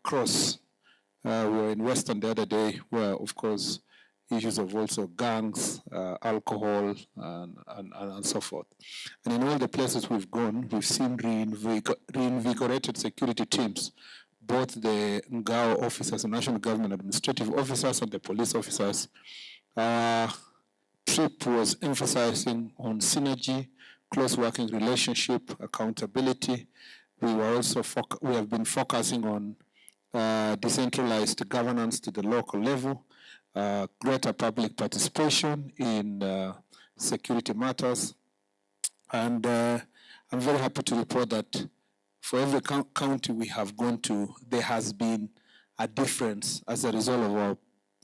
across. We were in Western the other day, where, of course, issues of also gangs, alcohol, and so forth. And in all the places we've gone, we've seen reinvigorated security teams, both the Ngao officers, the National Government Administrative Officers, and the police officers. Our trip was emphasizing on synergy, close working relationship, accountability. We have been focusing on decentralized governance to the local level, greater public participation in security matters. And I'm very happy to report that for every county we have gone to, there has been a difference as a result of our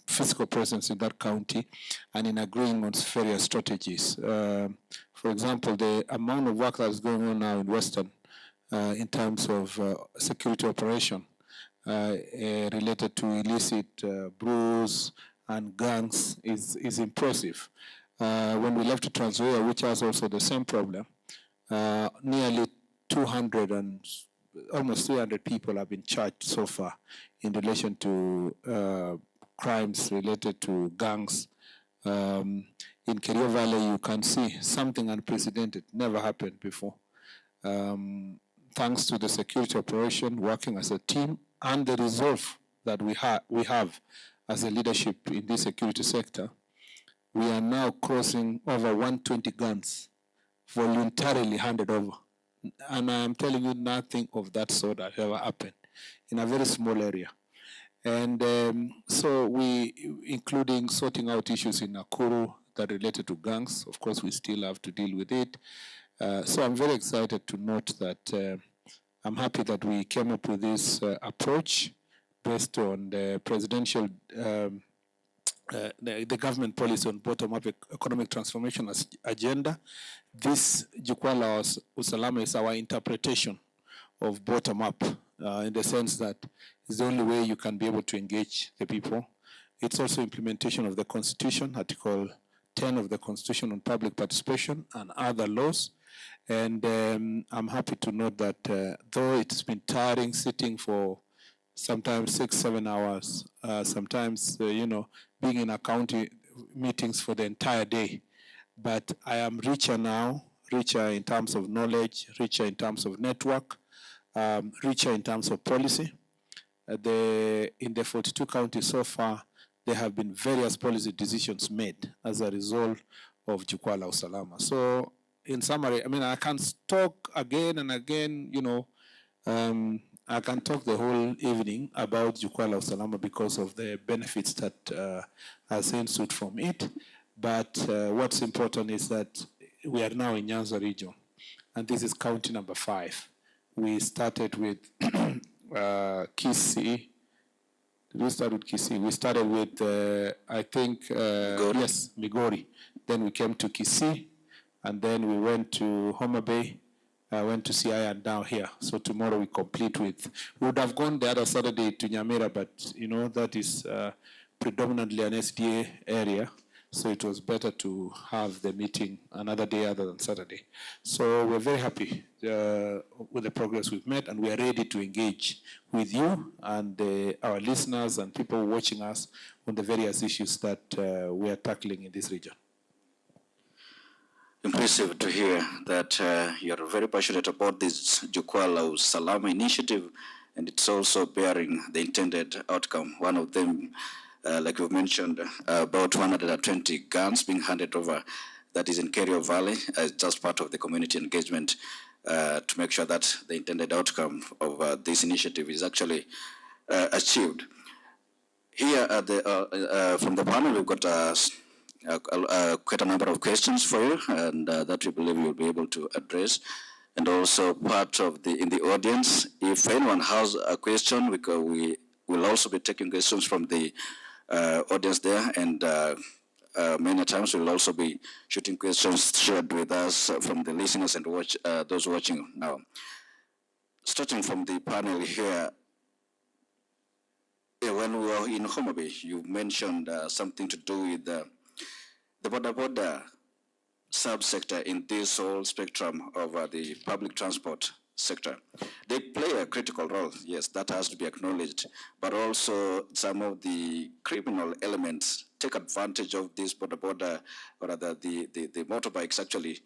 physical presence in that county and in agreeing on various strategies. For example, the amount of work that is going on now in Western in terms of security operation related to illicit brews and gangs is impressive. When we left Trans Nzoia, which has also the same problem, nearly 200 and almost 300 people have been charged so far in relation to crimes related to gangs. In Kerio Valley, you can see something unprecedented, never happened before. Thanks to the security operation, working as a team, and the resolve that we have as a leadership in this security sector, we are now crossing over 120 guns voluntarily handed over. And I am telling you, nothing of that sort has ever happened in a very small area. And so we, including sorting out issues in Nakuru that related to gangs, of course, we still have to deal with it. So I'm very excited to note that I'm happy that we came up with this approach based on the presidential, the government policy on bottom-up economic transformation agenda. This Jukwaa la Usalama is our interpretation of bottom-up in the sense that it's the only way you can be able to engage the people. It's also implementation of the Constitution, Article 10 of the Constitution on public participation and other laws. And I'm happy to note that though it's been tiring sitting for sometimes 6-7 hours, sometimes, being in a county meetings for the entire day, but I am richer now, richer in terms of knowledge, richer in terms of network, richer in terms of policy. In the 42 counties so far, there have been various policy decisions made as a result of Jukwaa la Usalama. So in summary, I mean, I can talk again and again, I can talk the whole evening about Jukwaa la Usalama because of the benefits that has ensued from it. But what's important is that we are now in Nyanza region, and this is county number 5. We started with Kisii. Did we start with Kisii? We started with, I think, yes, Migori. Then we came to Kisii, and then we went to Homa Bay, went to CI, and down here. So tomorrow we complete with, we would have gone the other Saturday to Nyamira, but that is predominantly an SDA area. So it was better to have the meeting another day other than Saturday. So we're very happy with the progress we've made, and we are ready to engage with you and our listeners and people watching us on the various issues that we are tackling in this region. Impressive to hear that you're very passionate about this Jukwaa la Usalama initiative, and it's also bearing the intended outcome. One of them, like you've mentioned, about 120 guns being handed over, that is in Kerio Valley, as just part of the community engagement to make sure that the intended outcome of this initiative is actually achieved. Here at from the panel, we've got quite a number of questions for you, and that we believe you'll be able to address. And also part of in the audience, if anyone has a question, we will also be taking questions from the audience there, and many times we'll also be shooting questions shared with us from the listeners and those watching now. Starting from the panel here, when we were in Homa Bay, you mentioned something to do with the border subsector in this whole spectrum of the public transport sector. They play a critical role, yes, that has to be acknowledged, but also some of the criminal elements take advantage of this border, or rather the motorbikes actually,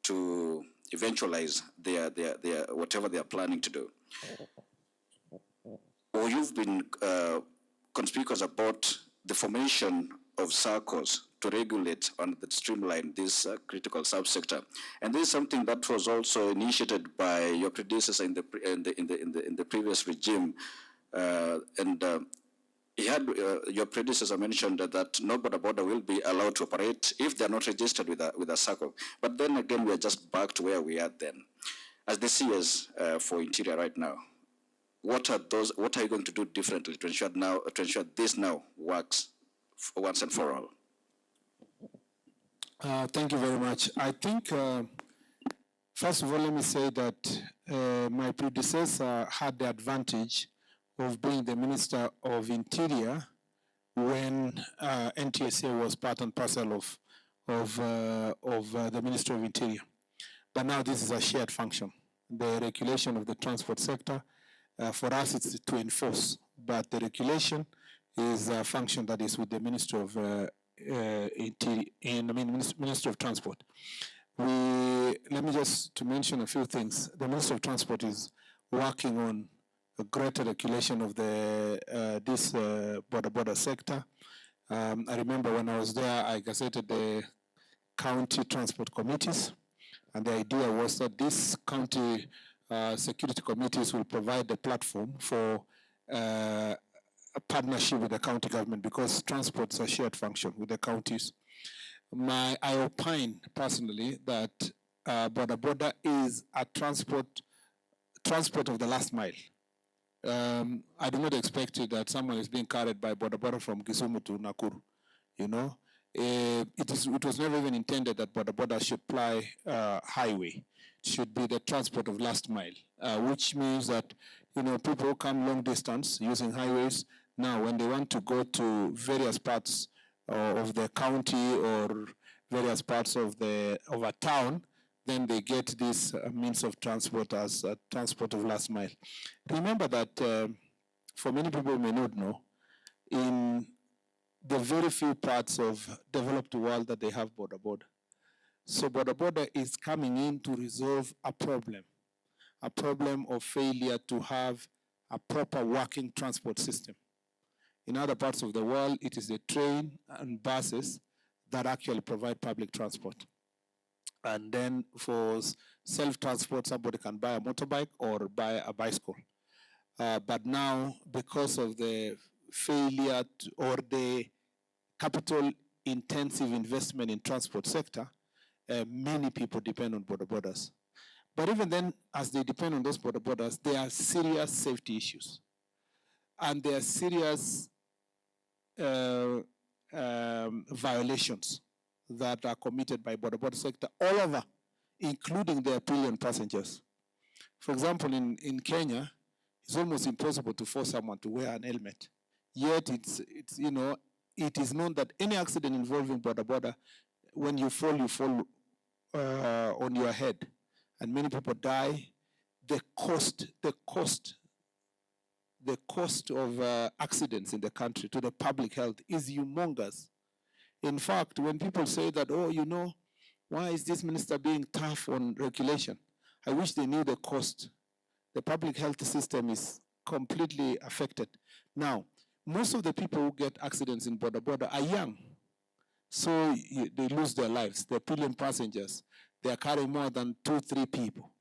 to eventualize their whatever they are planning to do. Or you've been conspicuous about the formation of circles to regulate and streamline this critical subsector, and this is something that was also initiated by your predecessor in the previous regime, he had your predecessor mentioned that no border will be allowed to operate if they are not registered with a circle. But then again, we are just back to where we are then. As the CS for Interior right now, what are you going to do differently to ensure this now works for once and for all? Thank you very much. I think, first of all, let me say that my predecessor had the advantage of being the Minister of Interior when NTSA was part and parcel of the Ministry of Interior. But now this is a shared function. The regulation of the transport sector, for us, it's to enforce, but the regulation is a function that is with the Ministry of Ministry of Transport. Let me just to mention a few things. The Ministry of Transport is working on a greater regulation of the this border sector. I remember when I was there, I gazetted the county transport committees, and the idea was that these county security committees will provide the platform for a partnership with the county government, because transport is a shared function with the counties. I opine personally that border is a transport of the last mile. I do not expect that someone is being carried by border from Kisumu to Nakuru. You know, it was never even intended that border should ply highway. It should be the transport of last mile, which means that people who come long distance using highways, now when they want to go to various parts of the county or various parts of a town, then they get this means of transport as transport of last mile. Remember that for many people who may not know, in the very few parts of developed world that they have border. So border is coming in to resolve a problem of failure to have a proper working transport system. In other parts of the world, it is the train and buses that actually provide public transport. And then for self-transport, somebody can buy a motorbike or buy a bicycle. But now, because of the failure or the capital-intensive investment in transport sector, many people depend on borders. But even then, as they depend on those borders, there are serious safety issues. And there are serious violations that are committed by border sector all over, including their pillion passengers. For example, in Kenya, it's almost impossible to force someone to wear an helmet. Yet it is known that any accident involving border, when you fall on your head, and many people die. The cost of accidents in the country to the public health is humongous. In fact, when people say that, why is this minister being tough on regulation? I wish they knew the cost. The public health system is completely affected. Now, most of the people who get accidents in border are young. So they lose their lives. They're pillion passengers. They are carrying more than 2-3 people,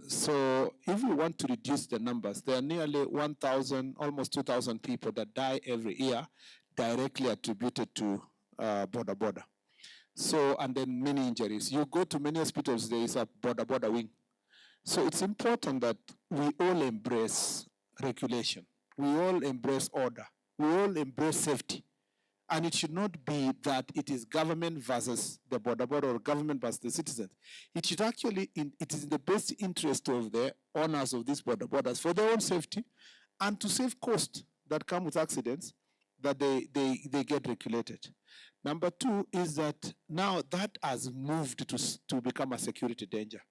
So if we want to reduce the numbers, there are nearly 1,000, almost 2,000 people that die every year directly attributed to border. So, and then many injuries. You go to many hospitals, there is a border wing. So it's important that we all embrace regulation. We all embrace order. We all embrace safety. And it should not be that it is government versus the border or government versus the citizens. It should actually, it is in the best interest of the owners of these borders for their own safety and to save costs that come with accidents, that they get regulated. Number two is that now that has moved to become a security danger.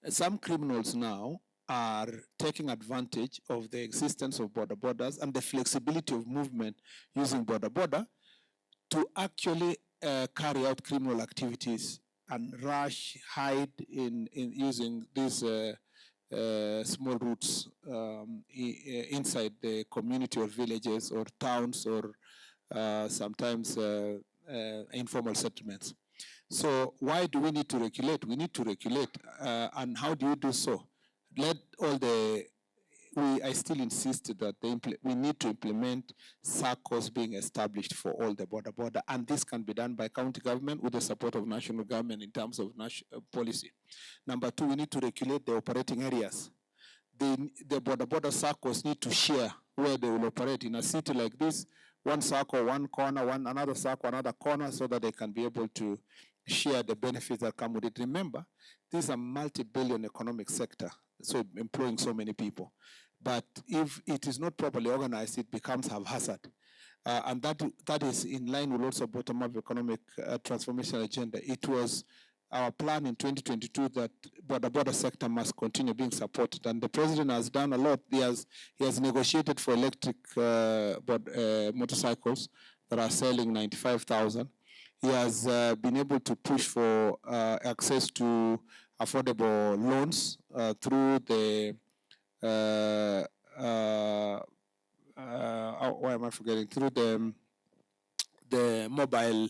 Some criminals now are taking advantage of the existence of border borders and the flexibility of movement using border to actually carry out criminal activities and rush, hide in using these small routes inside the community or villages or towns or sometimes informal settlements. So why do we need to regulate? We need to regulate. And how do you do so? Let all the, I still insist that we need to implement circles being established for all the border, and this can be done by county government with the support of national government in terms of policy. Number two, we need to regulate the operating areas. The border circles need to share where they will operate. In a city like this, one circle, one corner, another circle, another corner, so that they can be able to share the benefits that come with it. Remember, this is a multi-billion economic sector, so employing so many people. But if it is not properly organized, it becomes haphazard. And that is in line with also bottom-up economic transformation agenda. It was our plan in 2022 that border sector must continue being supported. And the president has done a lot. He has negotiated for electric motorcycles that are selling 95,000. He has been able to push for access to affordable loans through the why am I forgetting? Through the mobile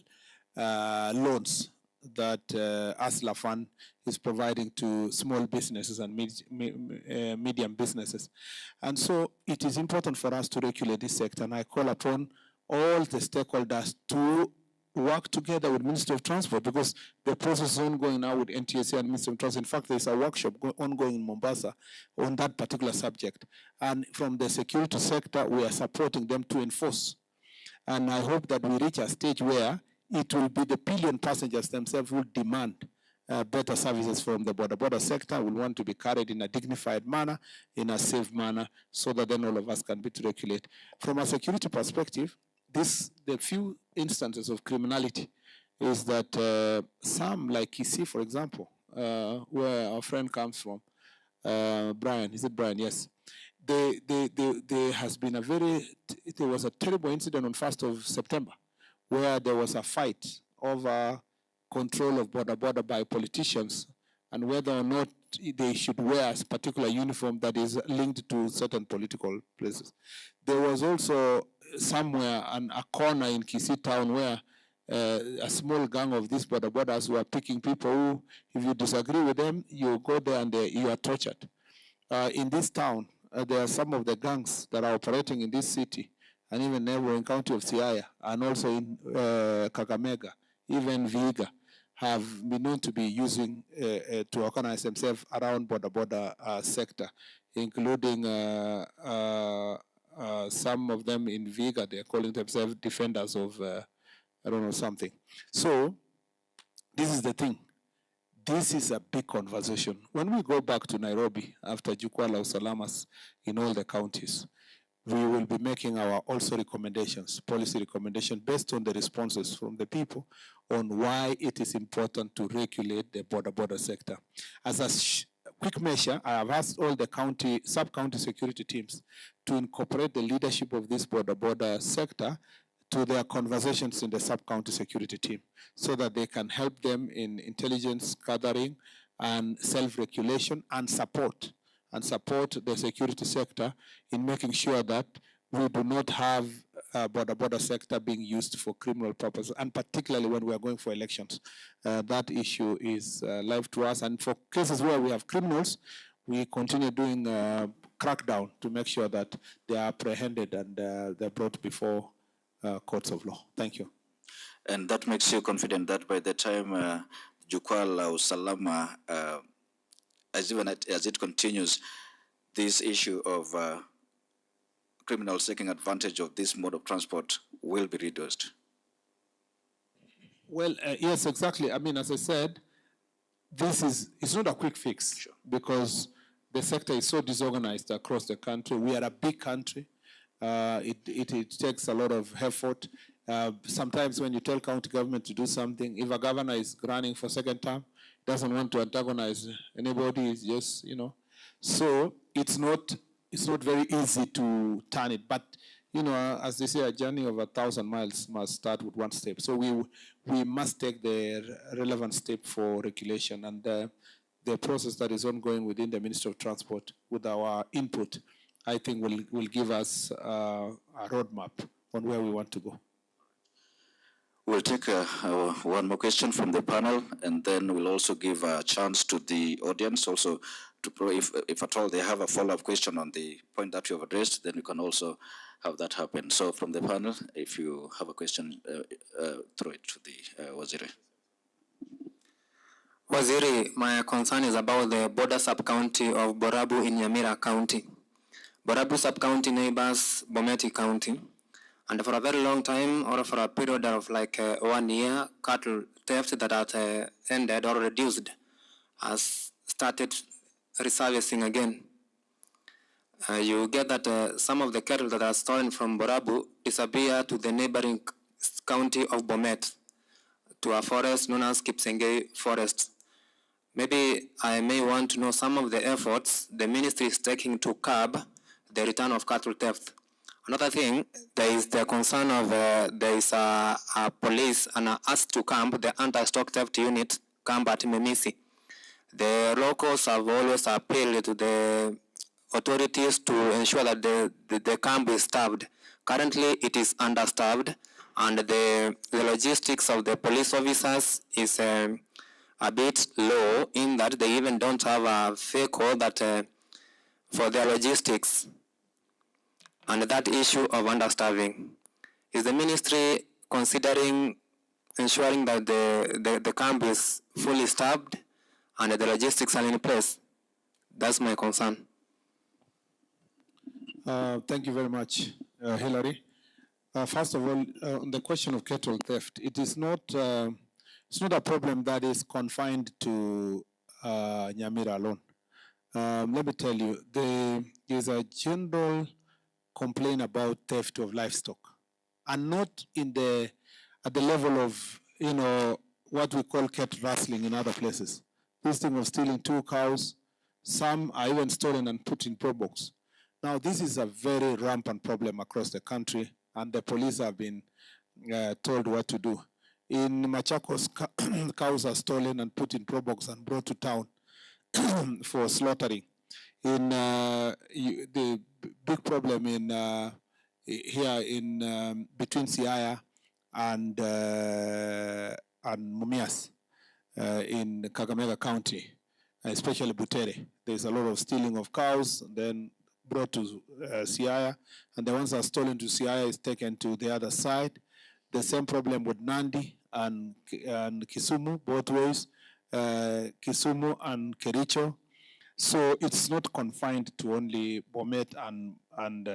loans that ASLA Fund is providing to small businesses and medium businesses. And so it is important for us to regulate this sector, and I call upon all the stakeholders to work together with Ministry of Transport, because the process is ongoing now with NTSA and Ministry of Transport. In fact, there's a workshop ongoing in Mombasa on that particular subject. And from the security sector, we are supporting them to enforce. And I hope that we reach a stage where it will be the pillion passengers themselves who demand better services from the border sector. We want to be carried in a dignified manner, in a safe manner, so that then all of us can be to regulate. From a security perspective, the few instances of criminality is that some, like Kisumu, for example, where our friend comes from, Brian, is it Brian? Yes. There has been there was a terrible incident on 1st of September where there was a fight over control of border by politicians and whether or not they should wear a particular uniform that is linked to certain political places. There was also somewhere a corner in Kisii town where a small gang of these borders were picking people who, if you disagree with them, you go there and you are tortured. In this town, there are some of the gangs that are operating in this city and even neighboring county of Siaya, and also in Kakamega, even Vihiga, have been known to be using to organize themselves around border sector, including some of them in Vihiga. They're calling themselves defenders of, I don't know, something. So this is the thing. This is a big conversation. When we go back to Nairobi after Jukwaa la Usalamas in all the counties, we will be making our also recommendations, policy recommendations based on the responses from the people on why it is important to regulate the border sector. As a quick measure, I have asked all the sub-county security teams to incorporate the leadership of this border sector to their conversations in the sub-county security team so that they can help them in intelligence gathering and self-regulation and support the security sector in making sure that we do not have border sector being used for criminal purposes, and particularly when we are going for elections. That issue is live to us, and for cases where we have criminals, we continue doing crackdown to make sure that they are apprehended and they're brought before courts of law. Thank you. And that makes you confident that by the time Jukwaa la Usalama, as it continues, this issue of criminals taking advantage of this mode of transport will be reduced? Well, yes, exactly. I mean, as I said, it's not a quick fix. Sure. Because the sector is so disorganized across the country. We are a big country. It takes a lot of effort. Sometimes when you tell county government to do something, if a governor is running for second term, doesn't want to antagonize anybody, it's just, So it's not very easy to turn it. But, as they say, a journey of 1,000 miles must start with one step. So we must take the relevant step for regulation. And the process that is ongoing within the Ministry of Transport with our input, I think will give us a roadmap on where we want to go. We'll take one more question from the panel, and then we'll also give a chance to the audience also to, if at all they have a follow-up question on the point that you have addressed, then we can also have that happen. So from the panel, if you have a question, throw it to the Waziri. Waziri, my concern is about the border sub-county of Borabu in Nyamira County. Borabu sub-county neighbors Bometi County. And for a very long time, or for a period of like 1 year, cattle theft that had ended or reduced has started resurfacing again. You get that some of the cattle that are stolen from Borabu disappear to the neighboring county of Bomet, to a forest known as Kipsengei Forest. Maybe I may want to know some of the efforts the ministry is taking to curb the return of cattle theft. Another thing, there is the concern of there is a police and us to camp, the anti-stock theft unit camp at Memisi. The locals have always appealed to the authorities to ensure that the camp is staffed. Currently, it is understaffed, and the logistics of the police officers is a bit low in that they even don't have a vehicle that for their logistics. And that issue of understaffing, is the ministry considering ensuring that the camp is fully staffed and the logistics are in place? That's my concern. Thank you very much, Hillary. First of all, on the question of cattle theft, it's not a problem that is confined to Nyamira alone. Let me tell you, there is a general complaint about theft of livestock, and not at the level of what we call cattle rustling in other places. This thing of stealing 2 cows, some are even stolen and put in pro box. Now, this is a very rampant problem across the country, and the police have been told what to do. In Machakos, cows are stolen and put in pro box and brought to town for slaughtering. In the big problem in here in between Siaya and Mumias in Kakamega County, especially Butere. There's a lot of stealing of cows, then brought to Siaya, and the ones that are stolen to Siaya is taken to the other side. The same problem with Nandi and Kisumu, both ways, Kisumu and Kericho. So it's not confined to only Bomet and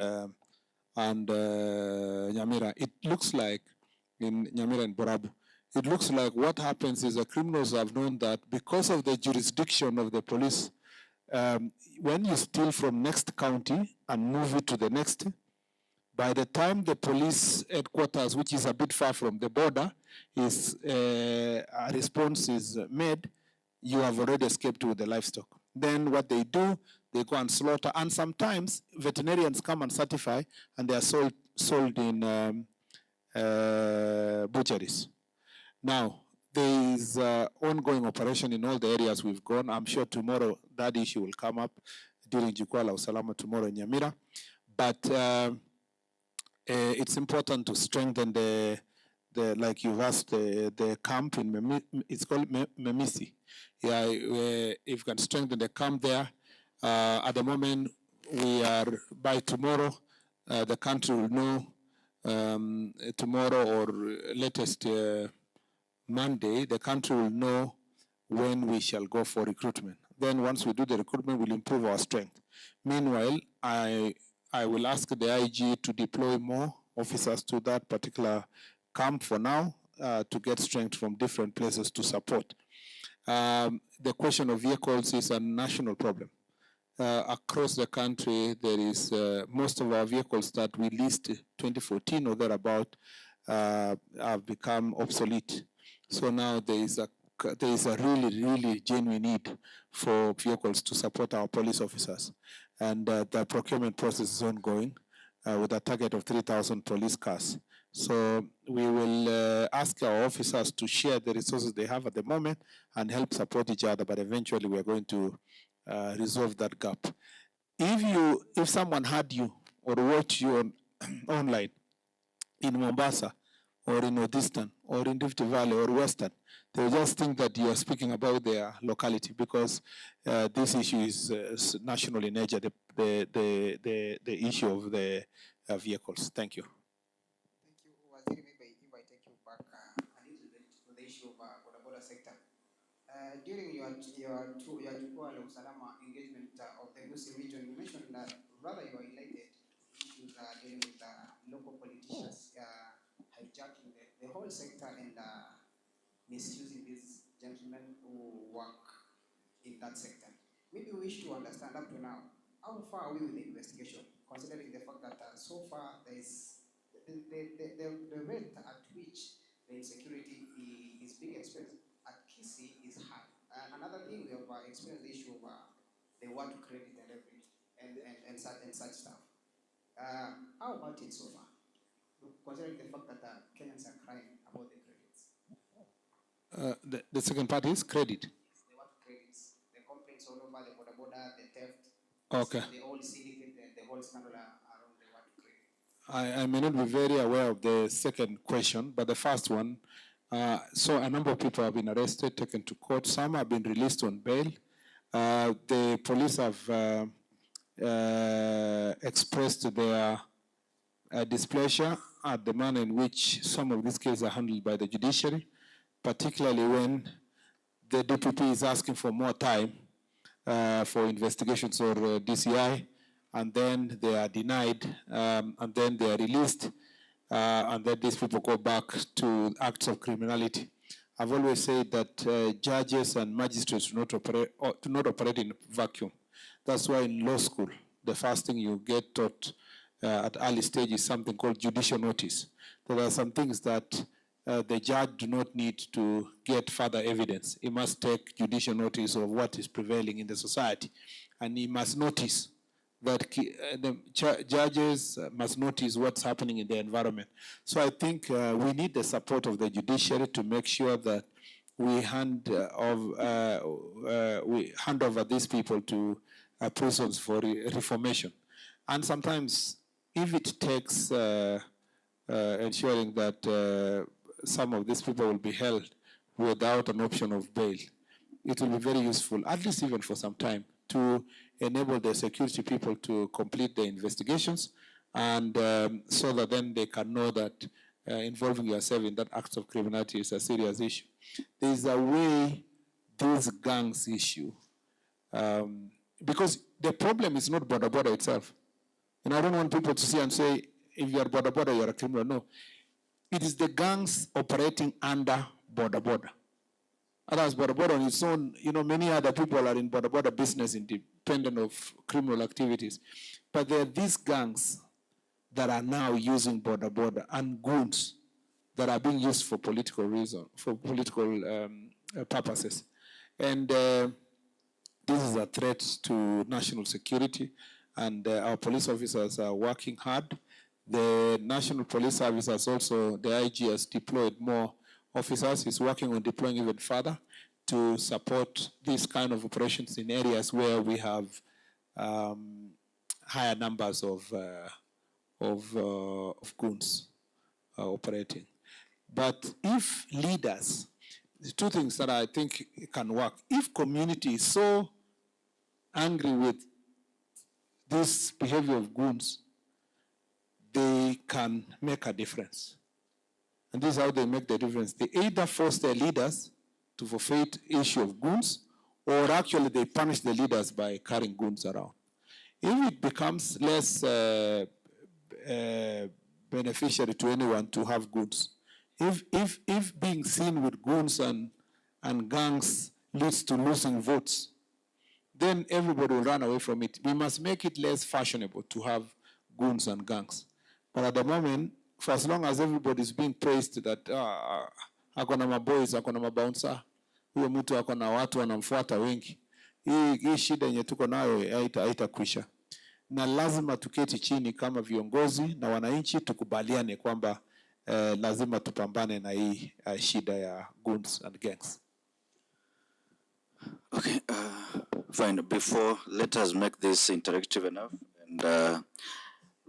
Nyamira. It looks like in Nyamira and Borabu, it looks like what happens is the criminals have known that because of the jurisdiction of the police, when you steal from next county and move it to the next, by the time the police headquarters, which is a bit far from the border, is a response is made, you have already escaped with the livestock. Then what they do, they go and slaughter, and sometimes veterinarians come and certify, and they are sold in butcheries. Now, there is ongoing operation in all the areas we've gone. I'm sure tomorrow that issue will come up during Jukwaa la Usalama tomorrow in Nyamira. But it's important to strengthen the like you've asked, the camp in it's called Memisi. Yeah, if you can strengthen the camp there. At the moment, we are, by tomorrow, the country will know, tomorrow or latest Monday, the country will know when we shall go for recruitment. Then once we do the recruitment, we'll improve our strength. Meanwhile, I will ask the IG to deploy more officers to that particular camp for now, to get strength from different places to support. The question of vehicles is a national problem. across the country, there is most of our vehicles that we leased 2014 or thereabout have become obsolete. So now there is a really genuine need for vehicles to support our police officers, and the procurement process is ongoing with a target of 3,000 police cars. So we will ask our officers to share the resources they have at the moment and help support each other, but eventually we are going to resolve that gap. If someone had you or watched you on online in Mombasa or in Northeastern or in Rift Valley or Western, they will just think that you are speaking about their locality, because this issue is national in nature, the issue of the vehicles. Thank you. Thank you, Waziri. Maybe if I take you back a little bit to the issue of border sector. During your Jukwaa la Usalama engagement of the Gusii region, you mentioned that rather you highlighted issues dealing with local politicians hijacking the whole sector and misusing these gentlemen who work in that sector. Maybe we wish to understand up to now, how far are we with the investigation, considering the fact that so far there is the rate at which the insecurity is being experienced at Kisumu is high. Another thing, we have experienced the issue of the war to credit and everything and such stuff. How about it so far, considering the fact that Kenyans are crying about the credits? The second part is credit. The war to credits, the complaints all over the border, the theft, Okay. the whole syndicate, the whole scandal around the war to credit. I may not be very aware of the second question, but the first one, so a number of people have been arrested, taken to court. Some have been released on bail. The police have expressed their displeasure at the manner in which some of these cases are handled by the judiciary, particularly when the DPP is asking for more time for investigations or DCI, and then they are denied, and then they are released, and then these people go back to acts of criminality. I've always said that judges and magistrates do not operate in a vacuum. That's why in law school, the first thing you get taught at early stage is something called judicial notice. There are some things that the judge do not need to get further evidence. He must take judicial notice of what is prevailing in the society. And he must notice that the judges must notice what's happening in the environment. So I think we need the support of the judiciary to make sure that we hand over these people to prisons for reformation. And sometimes, if it takes ensuring that some of these people will be held without an option of bail, it will be very useful, at least even for some time, to enable the security people to complete the investigations, and so that then they can know that involving yourself in that act of criminality is a serious issue. There is a way these gangs issue, because the problem is not border itself. And I don't want people to see and say, if you are border, you are a criminal. No. It is the gangs operating under border. Otherwise, border on its own, many other people are in border business independent of criminal activities. But there are these gangs that are now using border and goons that are being used for political reasons, for political purposes. And this is a threat to national security, and our police officers are working hard. The National Police Service has also, the IG has deployed more officers. He's working on deploying even further to support these kind of operations in areas where we have higher numbers of goons operating. But if leaders, the two things that I think can work, if community is so angry with this behavior of goons, they can make a difference. And this is how they make the difference. They either force their leaders to forfeit issue of goons, or actually they punish the leaders by carrying goons around. If it becomes less beneficiary to anyone to have goons, if being seen with goons and gangs leads to losing votes, then everybody will run away from it. We must make it less fashionable to have goons and gangs. But at the moment, for as long as everybody is being praised that akona maboys, akona mabouncer, huyo mtu akona watu wanamfuata wengi, hii shida yenye tuko nayo haitakwisha. Na lazima tuketi chini kama viongozi na wananchi tukubaliane kwamba lazima tupambane na hii shida ya goons and gangs. Okay, fine. Before, let us make this interactive enough. And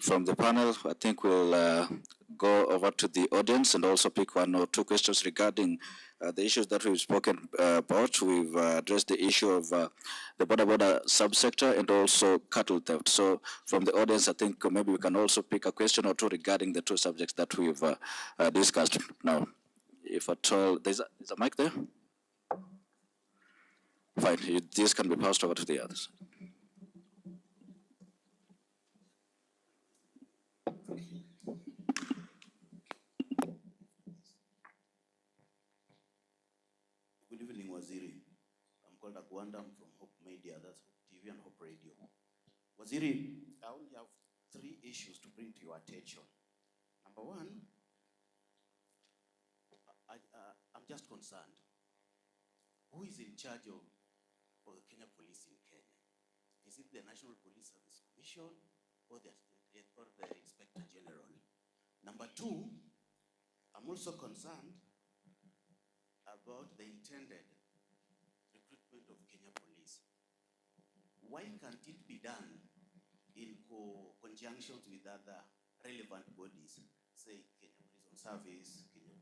from the panel, I think we'll go over to the audience and also pick one or two questions regarding the issues that we've spoken about. We've addressed the issue of the border subsector and also cattle theft. So from the audience, I think maybe we can also pick a question or two regarding the two subjects that we've discussed. Now, if at all, there's a mic there? Fine, this can be passed over to the others. Good evening, Waziri. I'm called Agwanda. I'm from Hope Media, that's Hope TV and Hope Radio. Waziri, I only have 3 issues to bring to your attention. Number one, I'm just concerned. Who is in charge of the Kenya Police in Kenya? Is it the National Police Service Commission or the Inspector General? Number two, I'm also concerned about the intended recruitment of Kenya Police. Why can't it be done in conjunction with other relevant bodies, say Kenya Prison Service, Kenya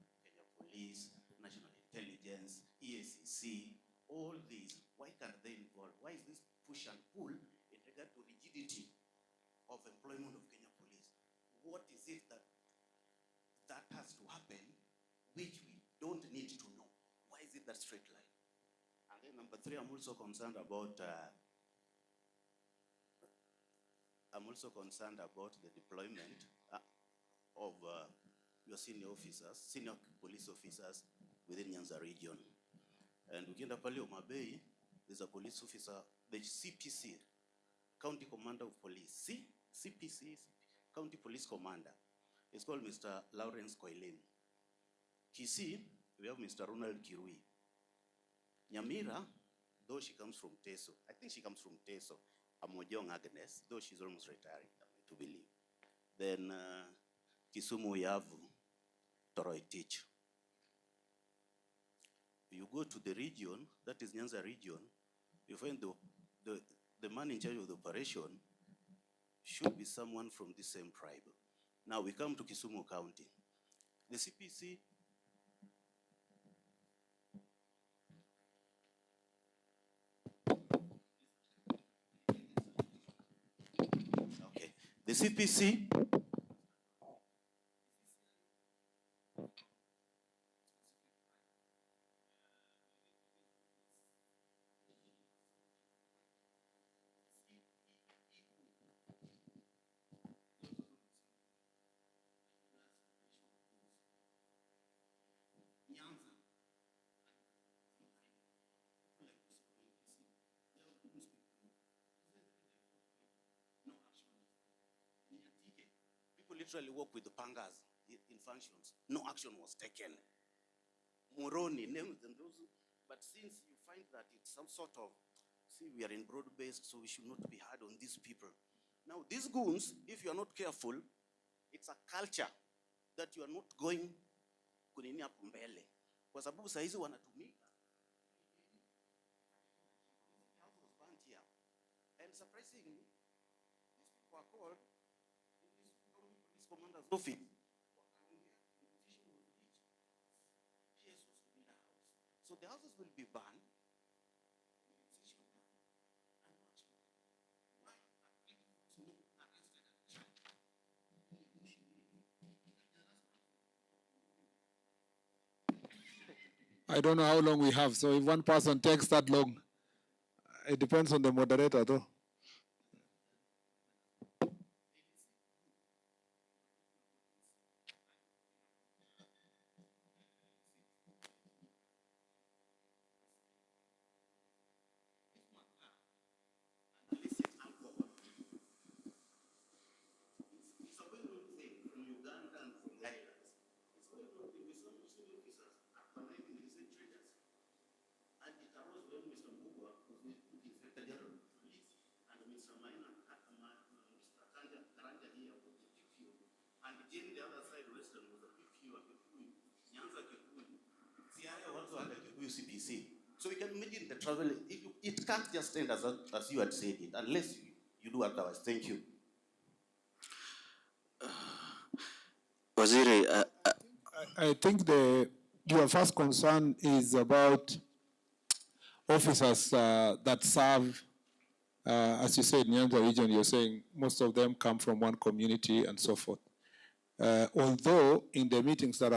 Police, National Intelligence, EACC, all these? Why can't they involve? Why is this push and pull in regard to rigidity of employment of Kenya Police? What is it that has to happen which we don't need to know? Why is it that straight line? And then number 3, I'm also concerned about the deployment of your senior police officers within Nyanza region. And ukienda pale Omabei, there's a police officer, the CPC, County Commander of Police, CPC, County Police Commander. It's called Mr. Lawrence Koilem. Kisii, we have Mr. Ronald Kirui. Nyamira, though she comes from Teso, I think she comes from Teso, Amojong Agnes, though she's almost retiring, to believe. Then Kisumu, we have Toroi Teach. You go to the region, that is Nyanza region, you find the man in charge of the operation should be someone from the same tribe. Now we come to Kisumu County. The CPC The CPC literally work with the pangas in functions. No action was taken. Moroni, names them those, but since you find that it's some sort of, see, we are in broad-based, so we should not be hard on these people. Now, these goons, if you are not careful, it's a culture that you are not going kunini hapo mbele. Kwa sababu saa hizi wanatumika. And surprisingly, these people are called commander's office. So the houses will be banned. I don't know how long we have, so if one person takes that long, it depends on the moderator though. WCPC. So you can imagine the travel, it can't just end as you had said it, unless you do otherwise. Thank you. Waziri, I think your first concern is about officers that serve, as you said, in Nyanza region, you're saying most of them come from one community and so forth. Although in the meetings that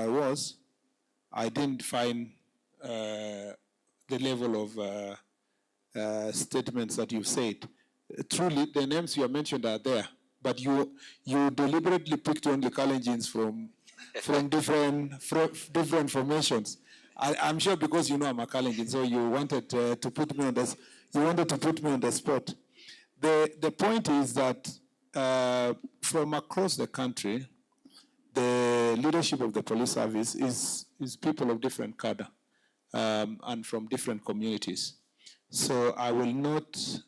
I didn't find the level of statements that you've said. Truly, the names you have mentioned are there, but you deliberately picked only Kalenjins from different formations. I'm sure because you know I'm a Kalenjin, so you wanted to put me on the spot. The point is that from across the country, the leadership of the police service is people of different cadre and from different communities. So I will not,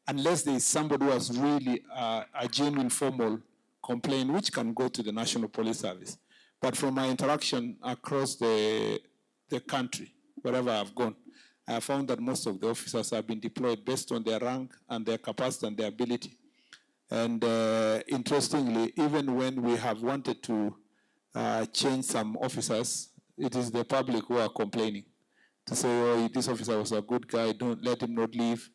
unless there is somebody who has really a genuine formal complaint, which can go to the National Police Service. But from my interaction across the country, wherever I've gone, I have found that most of the officers have been deployed based on their rank and their capacity and their ability. And interestingly, even when we have wanted to change some officers, it is the public who are complaining to say, oh, this officer was a good guy, don't let him not leave.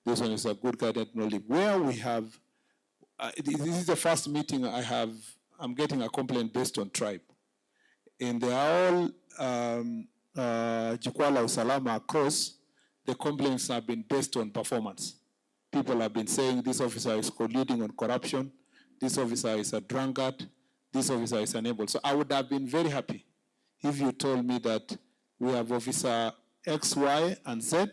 This one is a good guy, let him not leave. Where we have, this is the first meeting I'm getting a complaint based on tribe. In the whole Jukwaa la Usalama across, the complaints have been based on performance. People have been saying this officer is colluding on corruption, this officer is a drunkard, this officer is unable. So I would have been very happy if you told me that we have officer X, Y, and Z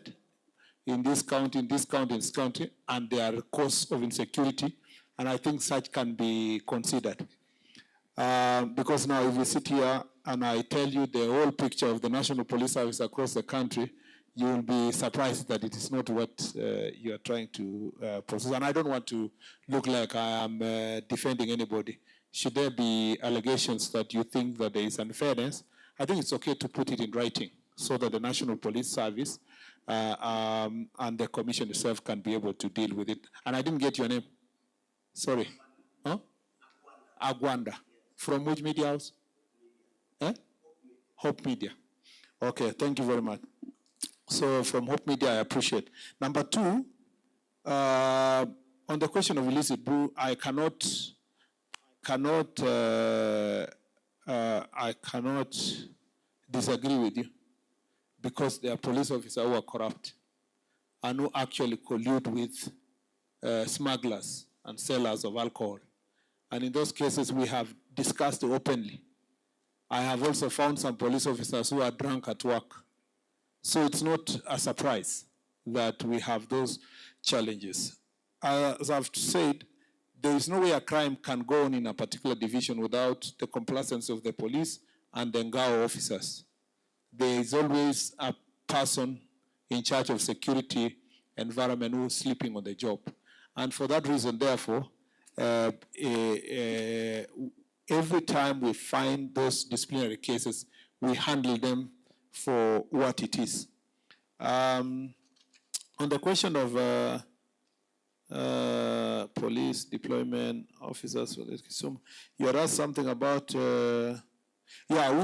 in this county, in this county, in this county, and they are a cause of insecurity, and I think such can be considered. Because now if you sit here and I tell you the whole picture of the National Police Service across the country, you will be surprised that it is not what you are trying to process. And I don't want to look like I am defending anybody. Should there be allegations that you think that there is unfairness, I think it's okay to put it in writing so that the National Police Service and the Commission itself can be able to deal with it. And I didn't get your name. Sorry. Huh? Agwanda. From which media house? Hope Media. Okay, thank you very much. So from Hope Media, I appreciate. Number two, on the question of illicit brew, I cannot disagree with you because there are police officers who are corrupt and who actually collude with smugglers and sellers of alcohol. And in those cases, we have discussed openly. I have also found some police officers who are drunk at work. So it's not a surprise that we have those challenges. As I've said, there is no way a crime can go on in a particular division without the complacence of the police and the Ngao officers. There is always a person in charge of security environment who is sleeping on the job. And for that reason, therefore, every time we find those disciplinary cases, we handle them for what it is. On the question of police deployment officers for Kisumu, you had asked something about, who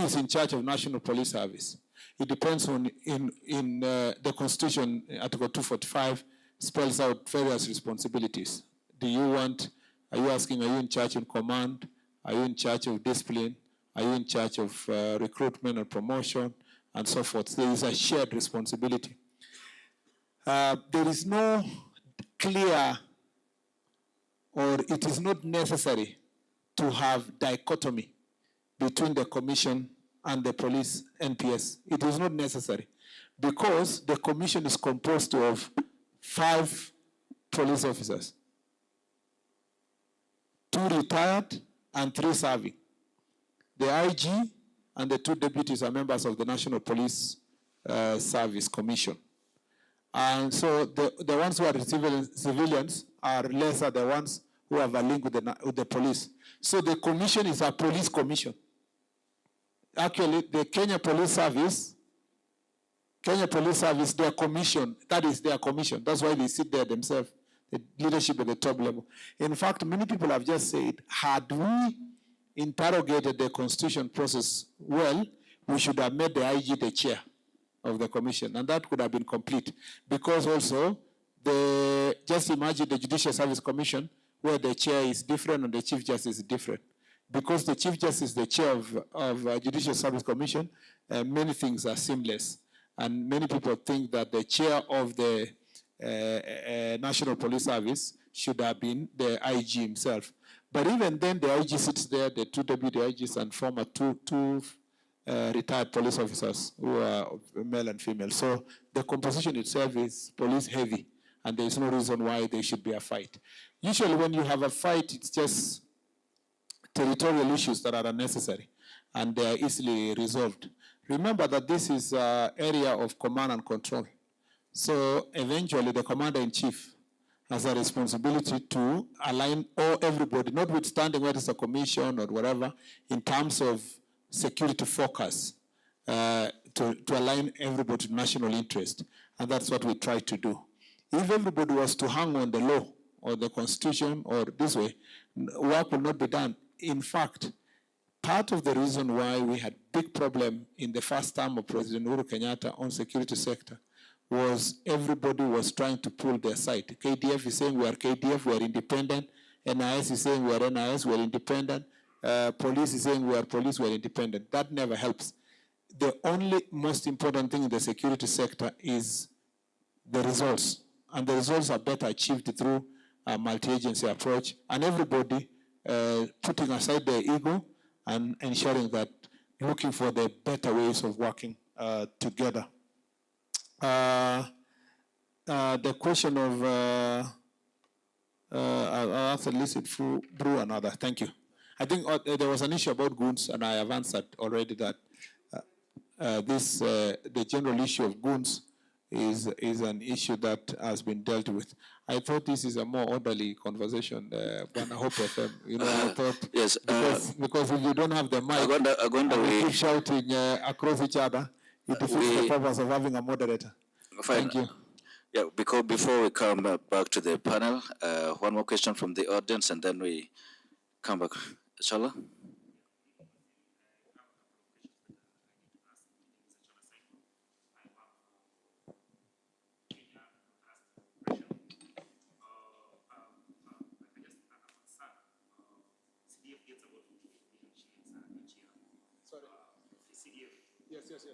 is in charge of National Police Service. It depends on, in the Constitution, Article 245 spells out various responsibilities. Are you asking, are you in charge of command? Are you in charge of discipline? Are you in charge of recruitment and promotion? And so forth. There is a shared responsibility. There is no clear, or it is not necessary to have dichotomy between the commission and the police NPS. It is not necessary because the commission is composed of 5 police officers, 2 retired and 3 serving. The IG and the 2 deputies are members of the National Police Service Commission. And so the ones who are civilians are lesser the ones who have a link with the police. So the commission is a police commission. Actually, the Kenya Police Service Kenya Police Service, their commission, that is their commission. That's why they sit there themselves, the leadership at the top level. In fact, many people have just said, had we interrogated the constitution process well, we should have made the IG the chair of the commission, and that could have been complete. Because also, just imagine the Judicial Service Commission, where the chair is different and the Chief Justice is different. Because the Chief Justice is the chair of Judicial Service Commission, many things are seamless. And many people think that the chair of the National Police Service should have been the IG himself. But even then, the IG sits there, the two deputy IGs and former two retired police officers who are male and female. So the composition itself is police heavy, and there is no reason why there should be a fight. Usually when you have a fight, it's just territorial issues that are unnecessary, and they are easily resolved. Remember that this is an area of command and control. So eventually the commander-in-chief has a responsibility to align everybody, notwithstanding whether it's a commission or whatever, in terms of security focus, to align everybody to national interest. And that's what we try to do. If everybody was to hang on the law or the constitution or this way, work will not be done. In fact, part of the reason why we had big problem in the first term of President Uhuru Kenyatta on security sector was everybody was trying to pull their side. KDF is saying we are KDF, we are independent. NIS is saying we are NIS, we are independent. Police is saying we are police, we are independent. That never helps. The only most important thing in the security sector is the results. And the results are better achieved through a multi-agency approach, and everybody putting aside their ego and ensuring that looking for the better ways of working together. The question of I'll answer illicit brew another. Thank you. I think there was an issue about goons, and I have answered already that the general issue of goons is an issue that has been dealt with. I thought this is a more orderly conversation, Bwana Hope FM. You know, I thought yes, because if you don't have the mic, we keep shouting across each other, it defeats the purpose of having a moderator. Fine. Thank you. Yeah, because before we come back to the panel, one more question from the audience, and then we come back. Inshallah. Yes.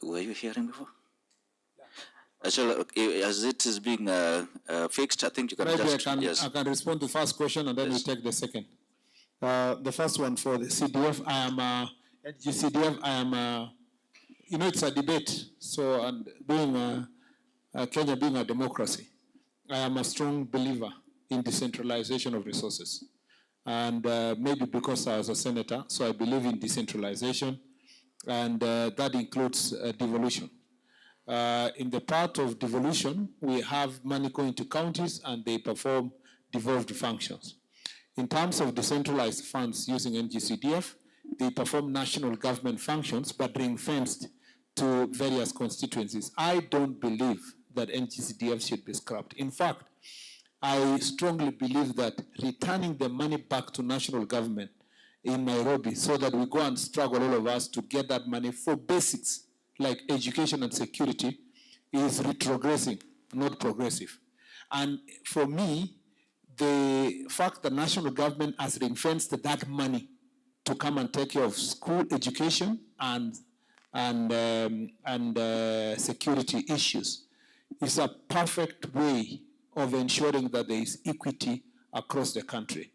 Were you hearing before? Actually, as it is being fixed, I think you can Maybe just... I can respond to the first question, and then we take the second. The first one for the CDF, it's a debate. So, and being Kenya being a democracy, I am a strong believer in decentralization of resources. And maybe because I was a senator, so I believe in decentralization, and that includes devolution. In the part of devolution, we have money going to counties and they perform devolved functions. In terms of decentralized funds using NGCDF, they perform national government functions but ring-fenced to various constituencies. I don't believe that NGCDF should be scrapped. In fact, I strongly believe that returning the money back to national government in Nairobi so that we go and struggle, all of us, to get that money for basics like education and security is retrogressing, not progressive. And for me, the fact the national government has ring-fenced that money to come and take care of school education and security issues is a perfect way of ensuring that there is equity across the country.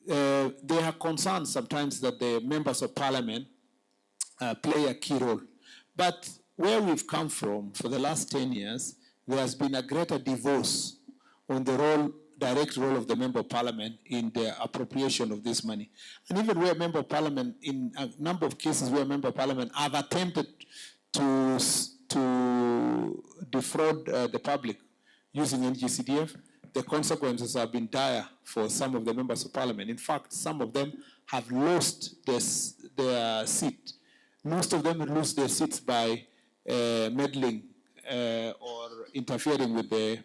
There are concerns sometimes that the members of parliament play a key role. But where we've come from for the last 10 years, there has been a greater divorce on the role, direct role of the member of parliament in the appropriation of this money. And even where member of parliament, in a number of cases where member of parliament have attempted to defraud the public using NGCDF, the consequences have been dire for some of the members of parliament. In fact, some of them have lost their seat. Most of them lose their seats by meddling or interfering with the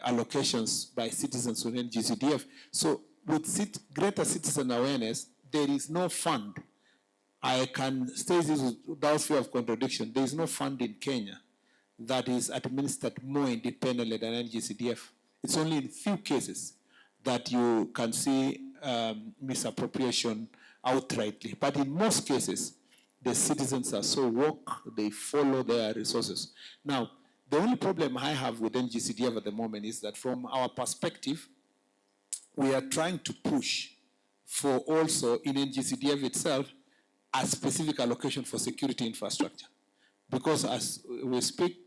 allocations by citizens on NGCDF. So with greater citizen awareness, there is no fund. I can state this without fear of contradiction. There is no fund in Kenya that is administered more independently than NGCDF. It's only in few cases that you can see misappropriation outrightly. But in most cases, the citizens are so woke, they follow their resources. Now, the only problem I have with NGCDF at the moment is that from our perspective, we are trying to push for also in NGCDF itself a specific allocation for security infrastructure. Because as we speak,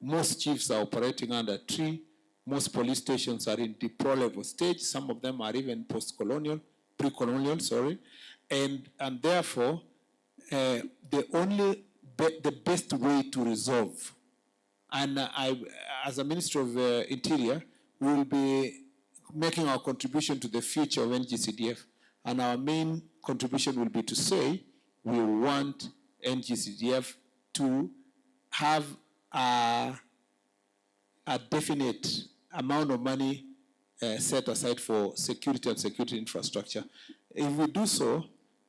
most chiefs are operating under tree, most police stations are in deplorable stage, some of them are even post-colonial, pre-colonial, sorry, and therefore, the best way to resolve, and as a Minister of Interior, we will be making our contribution to the future of NGCDF, and our main contribution will be to say we want NGCDF to have a definite amount of money set aside for security and security infrastructure. If we do so,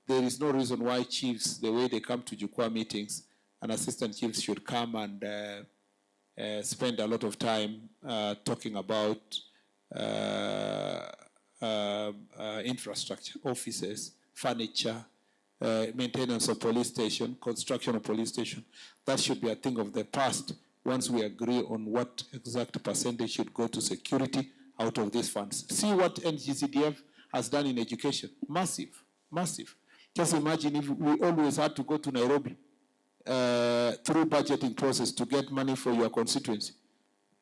there is no reason why chiefs, the way they come to Jukwaa meetings, and assistant chiefs should come and spend a lot of time talking about infrastructure, offices, furniture, maintenance of police station, construction of police station. That should be a thing of the past once we agree on what exact percentage should go to security out of these funds. See what NGCDF has done in education. Massive, massive. Just imagine if we always had to go to Nairobi through budgeting process to get money for your constituency.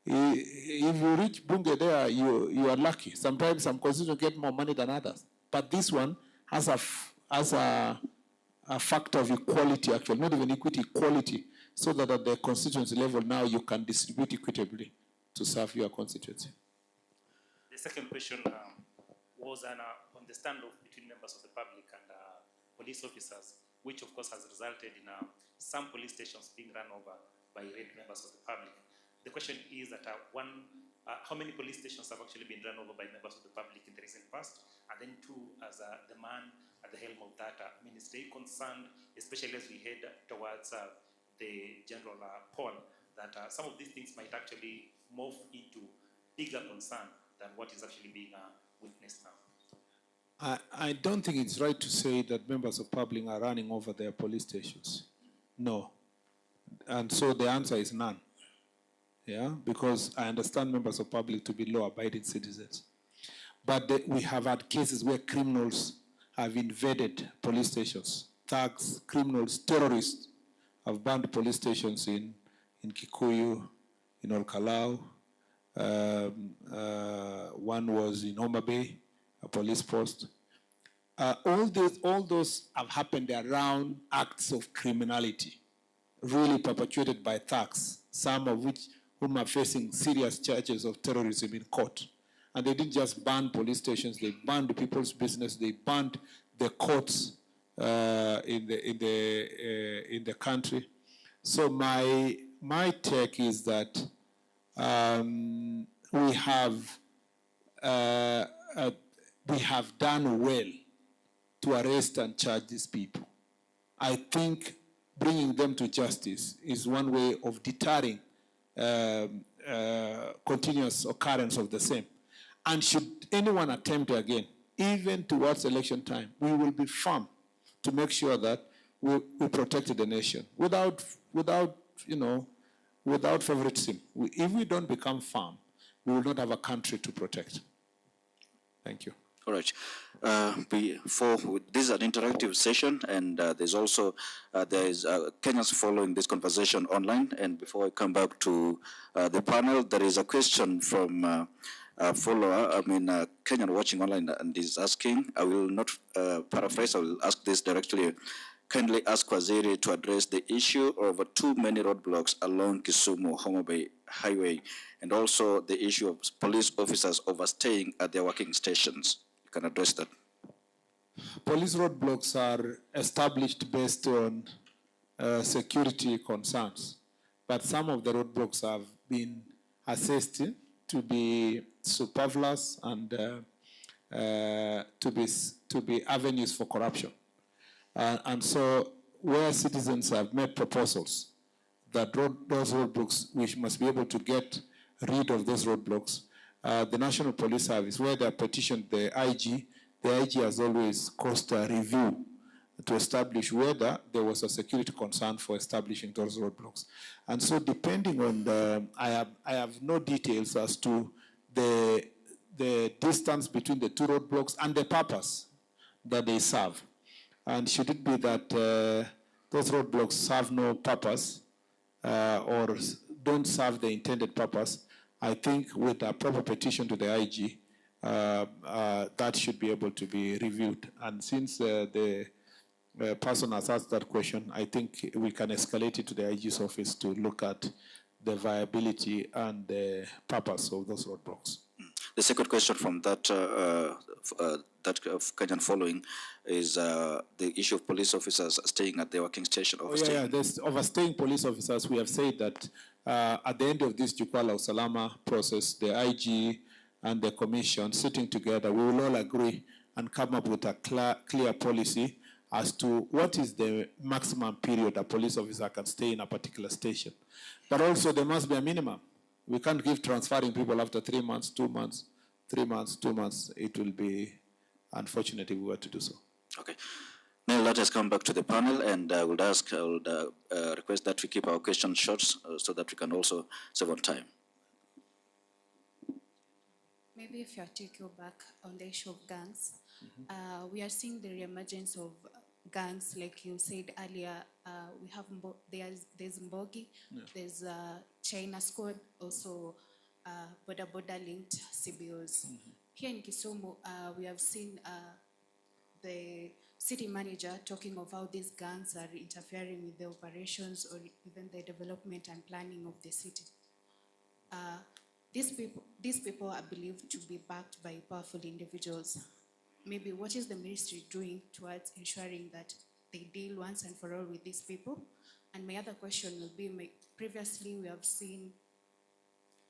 If you reach Bunge there, you are lucky. Sometimes some constituents get more money than others. But this one has a factor of equality, actually, not even equity, equality, so that at the constituency level now you can distribute equitably to serve your constituency. The second question was on the standoff between members of the public and police officers, which of course has resulted in some police stations being run over by irate members of the public. The question is that how many police stations have actually been run over by members of the public in the recent past? And then two, as the man at the helm of that ministry, concerned, especially as we head towards the general poll, that some of these things might actually morph into bigger concern than what is actually being witnessed now. I don't think it's right to say that members of public are running over their police stations. No. And so the answer is none. Yeah, because I understand members of public to be law-abiding citizens. But we have had cases where criminals have invaded police stations. Thugs, criminals, terrorists have burned police stations in Kikuyu, in Olkalau. One was in Homa Bay, a police post. All those have happened around acts of criminality, really perpetuated by thugs, some of whom are facing serious charges of terrorism in court. And they didn't just burn police stations, they burned people's business, they burned the courts in the country. So my take is that we have done well to arrest and charge these people. I think bringing them to justice is one way of deterring continuous occurrence of the same. And should anyone attempt again, even towards election time, we will be firm to make sure that we protect the nation without favoritism. If we don't become firm, we will not have a country to protect. Thank you. All right. This is an interactive session, and there's also there is Kenyans following this conversation online. And before I come back to the panel, there is a question from a follower. Kenyan watching online, and is asking. I will not paraphrase. I will ask this directly. Kindly ask Waziri to address the issue of too many roadblocks along Kisumu-Homa Bay Highway, and also the issue of police officers overstaying at their working stations. You can address that. Police roadblocks are established based on security concerns, but some of the roadblocks have been assessed to be superfluous and to be avenues for corruption. And so where citizens have made proposals that those roadblocks, we must be able to get rid of those roadblocks, the National Police Service, where they petitioned the IG has always caused a review to establish whether there was a security concern for establishing those roadblocks. And so depending on I have no details as to the distance between the two roadblocks and the purpose that they serve. And should it be that those roadblocks serve no purpose or don't serve the intended purpose, I think with a proper petition to the IG, that should be able to be reviewed. And since the person has asked that question, I think we can escalate it to the IG's office to look at the viability and the purpose of those roadblocks. The second question from that Kenyan following is the issue of police officers staying at their working station. There's overstaying police officers. We have said that at the end of this Jukwaa la Usalama process, the IG and the commission sitting together, we will all agree and come up with a clear policy as to what is the maximum period a police officer can stay in a particular station. But also there must be a minimum. We can't give transferring people after 3 months, 2 months, 3 months, 2 months. It will be unfortunate if we were to do so. Okay. Now let us come back to the panel, and I would request that we keep our questions short so that we can also save on time. Maybe if I take you back on the issue of gangs, we are seeing the reemergence of gangs, like you said earlier. We have there's Mbogi, there's China Squad, also border linked CBOs. Here in Kisumu, we have seen the city manager talking of how these gangs are interfering with the operations or even the development and planning of the city. These people are believed to be backed by powerful individuals. Maybe what is the ministry doing towards ensuring that they deal once and for all with these people? And my other question will be, previously we have seen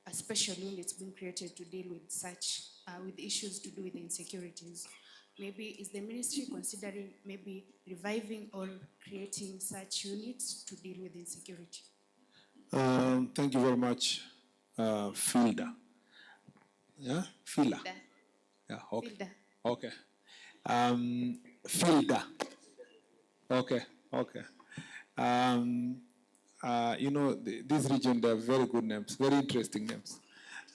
a special unit being created to deal with such, with issues to do with insecurities. Maybe is the ministry considering maybe reviving or creating such units to deal with insecurity? Thank you very much, Filda. Yeah, Fila. Yeah, okay. Filda. Okay. Filda. Okay, okay. This region, they have very good names, very interesting names,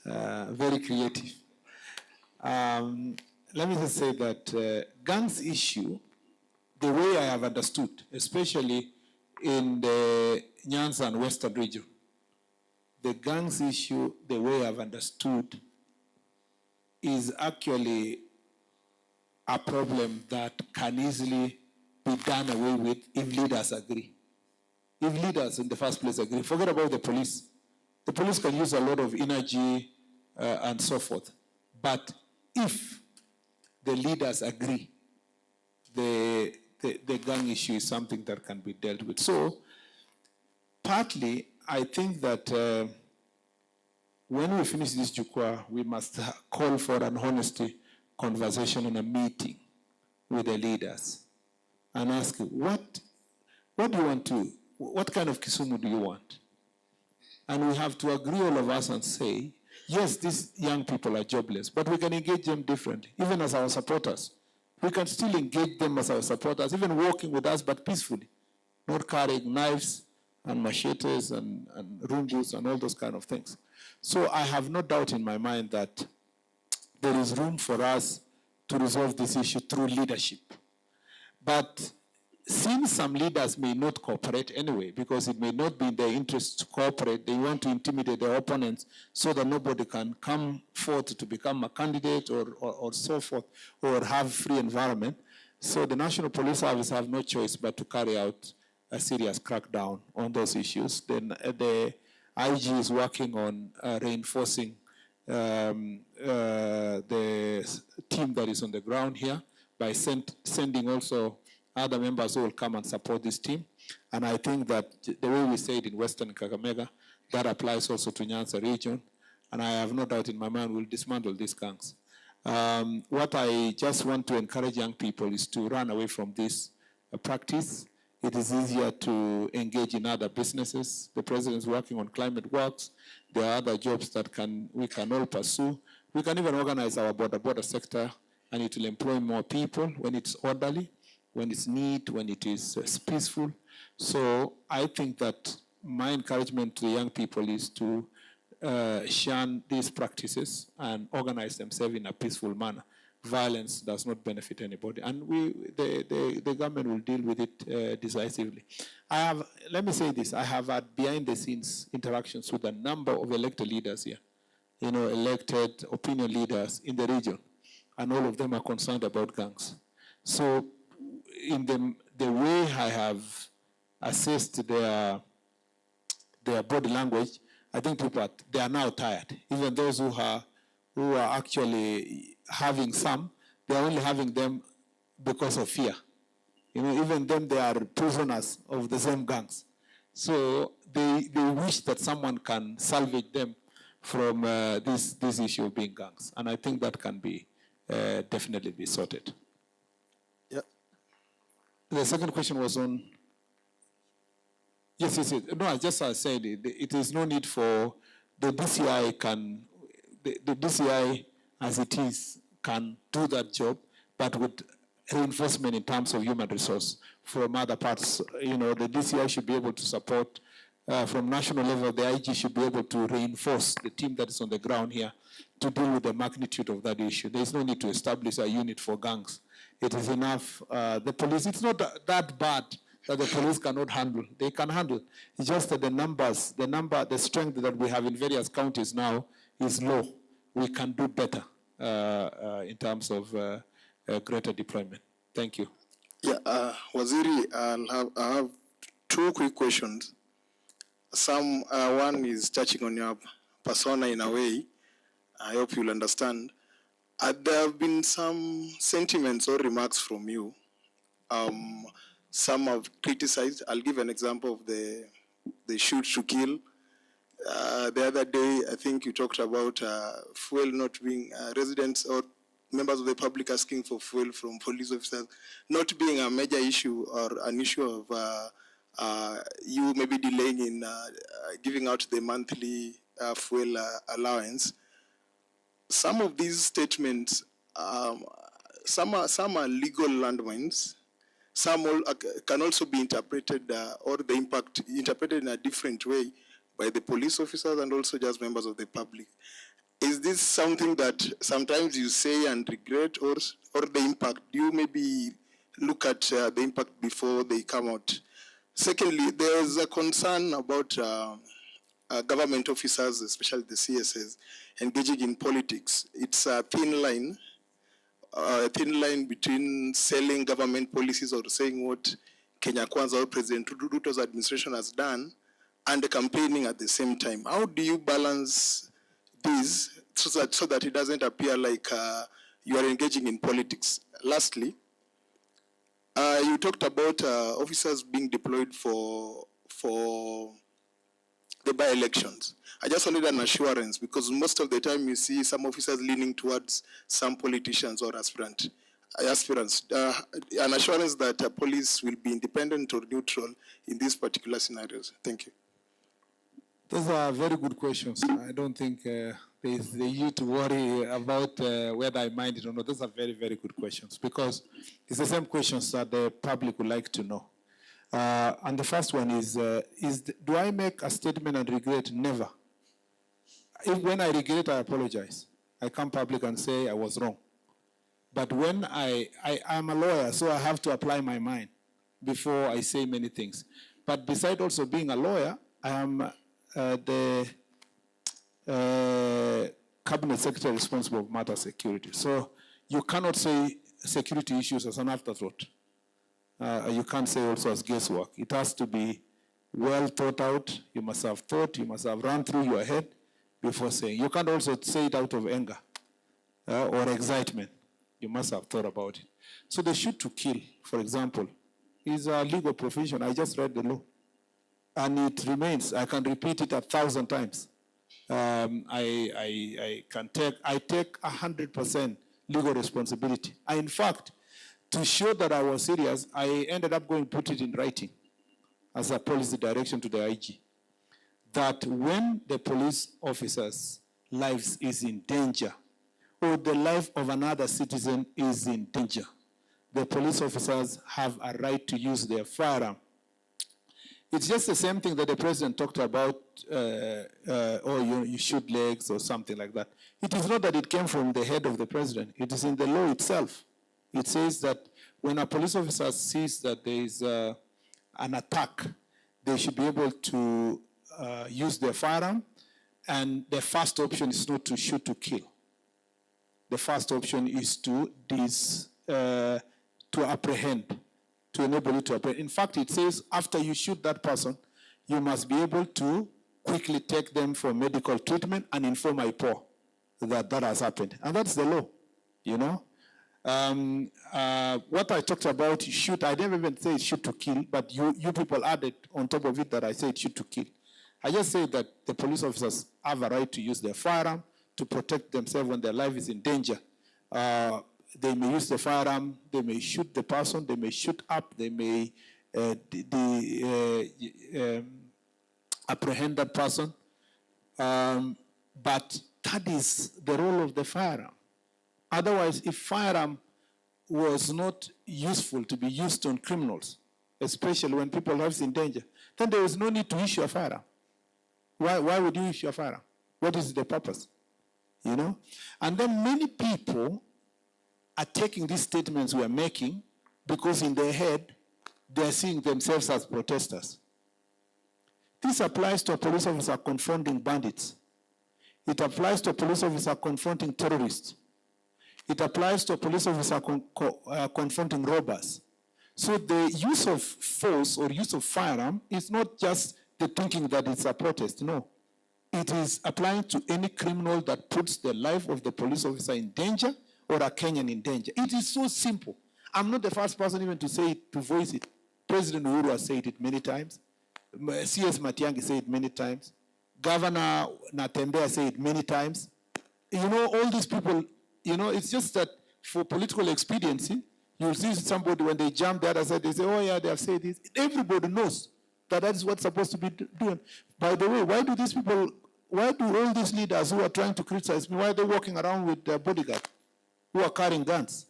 very creative. Let me just say that gangs issue, the way I have understood, especially in the Nyanza and Western region, the gangs issue, the way I've understood, is actually a problem that can easily be done away with if leaders agree. If leaders in the first place agree, forget about the police. The police can use a lot of energy and so forth. But if the leaders agree, the gang issue is something that can be dealt with. So, partly, I think that when we finish this Jukwaa, we must call for an honesty conversation and a meeting with the leaders and ask, what do you want to, what kind of Kisumu do you want? And we have to agree, all of us, and say, yes, these young people are jobless, but we can engage them differently, even as our supporters. We can still engage them as our supporters, even working with us, but peacefully, not carrying knives and machetes and rungus and all those kind of things. So I have no doubt in my mind that there is room for us to resolve this issue through leadership. But since some leaders may not cooperate anyway, because it may not be in their interest to cooperate, they want to intimidate their opponents so that nobody can come forth to become a candidate or so forth, or have free environment. So the National Police Service have no choice but to carry out a serious crackdown on those issues. Then the IG is working on reinforcing the team that is on the ground here by sending also other members who will come and support this team. And I think that the way we say it in Western Kakamega, that applies also to Nyanza region. And I have no doubt in my mind we'll dismantle these gangs. What I just want to encourage young people is to run away from this practice. It is easier to engage in other businesses. The president is working on climate works. There are other jobs that we can all pursue. We can even organize our border sector, and it will employ more people when it's orderly, when it's neat, when it is peaceful. So I think that my encouragement to the young people is to shun these practices and organize themselves in a peaceful manner. Violence does not benefit anybody, and the government will deal with it decisively. Let me say this, I have had behind the scenes interactions with a number of elected leaders here, elected opinion leaders in the region, and all of them are concerned about gangs. So in the way I have assessed their body language, I think they are now tired. Even those who are actually having some, they are only having them because of fear. Even them, they are prisoners of the same gangs. So they wish that someone can salvage them from this issue of being gangs. And I think that can be definitely be sorted. Yeah. The second question was on. Yes. No, I just said it is no need for the DCI the DCI as it is can do that job, but with reinforcement in terms of human resource from other parts. The DCI should be able to support from national level. The IG should be able to reinforce the team that is on the ground here to deal with the magnitude of that issue. There is no need to establish a unit for gangs. It is enough. The police, it's not that bad that the police cannot handle. They can handle. It's just that the strength that we have in various counties now is low. We can do better in terms of greater deployment. Thank you. Yeah, Waziri, I have two quick questions. One is touching on your persona in a way. I hope you'll understand. There have been some sentiments or remarks from you. Some have criticized. I'll give an example of the shoot to kill. The other day, I think you talked about fuel not being residents or members of the public asking for fuel from police officers not being a major issue or an issue of you maybe delaying in giving out the monthly fuel allowance. Some of these statements, some are legal landmines. Some can also be interpreted or the impact interpreted in a different way by the police officers and also just members of the public. Is this something that sometimes you say and regret, or the impact? Do you maybe look at the impact before they come out? Secondly, there is a concern about government officers, especially the CSS, engaging in politics. It's a thin line between selling government policies or saying what Kenya Kwanza or President Ruto's administration has done and campaigning at the same time. How do you balance this so that it doesn't appear like you are engaging in politics? Lastly, you talked about officers being deployed for the by-elections. I just wanted an assurance because most of the time you see some officers leaning towards some politicians or aspirant. aspirants, an assurance that police will be independent or neutral in these particular scenarios? Thank you. Those are very good questions. I don't think there's the you to worry about whether I mind it or not. Those are very, very good questions because it's the same questions that the public would like to know. And the first one is do I make a statement and regret? Never. When I regret, I apologize. I come public and say I was wrong. But when I'm a lawyer, so I have to apply my mind before I say many things. But besides also being a lawyer, I am the cabinet secretary responsible for matter security. So you cannot say security issues as an afterthought. You can't say also as guesswork. It has to be well thought out. You must have thought, you must have run through your head before saying. You can't also say it out of anger or excitement. You must have thought about it. So the shoot to kill, for example, is a legal profession. I just read the law. And it remains. I can repeat it 1,000 times. I take 100% legal responsibility. In fact, to show that I was serious, I ended up going to put it in writing as a policy direction to the IG, that when the police officer's lives is in danger, or the life of another citizen is in danger, the police officers have a right to use their firearm. It's just the same thing that the president talked about, you shoot legs or something like that. It is not that it came from the head of the president. It is in the law itself. It says that when a police officer sees that there is an attack, they should be able to use their firearm, and the first option is not to shoot to kill. The first option is to apprehend, to enable you to apprehend. In fact, it says after you shoot that person, you must be able to quickly take them for medical treatment and inform IPOA that that has happened. And that's the law, you know. What I talked about, shoot, I didn't even say shoot to kill, but you people added on top of it that I said shoot to kill. I just say that the police officers have a right to use their firearm to protect themselves when their life is in danger. They may use the firearm, they may shoot the person, they may shoot up, they may apprehend that person. But that is the role of the firearm. Otherwise, if firearm was not useful to be used on criminals, especially when people are in danger, then there is no need to issue a firearm. Why would you issue a firearm? What is the purpose? You know? And then many people are taking these statements we are making because in their head, they are seeing themselves as protesters. This applies to a police officer confronting bandits. It applies to a police officer confronting terrorists. It applies to a police officer confronting robbers. So the use of force or use of firearm is not just the thinking that it's a protest, no. It is applying to any criminal that puts the life of the police officer in danger or a Kenyan in danger. It is so simple. I'm not the first person even to say it, to voice it. President Uhuru has said it many times. CS Matiang'i said it many times. Governor Natembeya said it many times. You know, all these people, you know, it's just that for political expediency, you'll see somebody when they jump the other side, they say, oh yeah, they have said this. Everybody knows that that is what's supposed to be doing. By the way, why do all these leaders who are trying to criticize me, why are they walking around with their bodyguard who are carrying guns?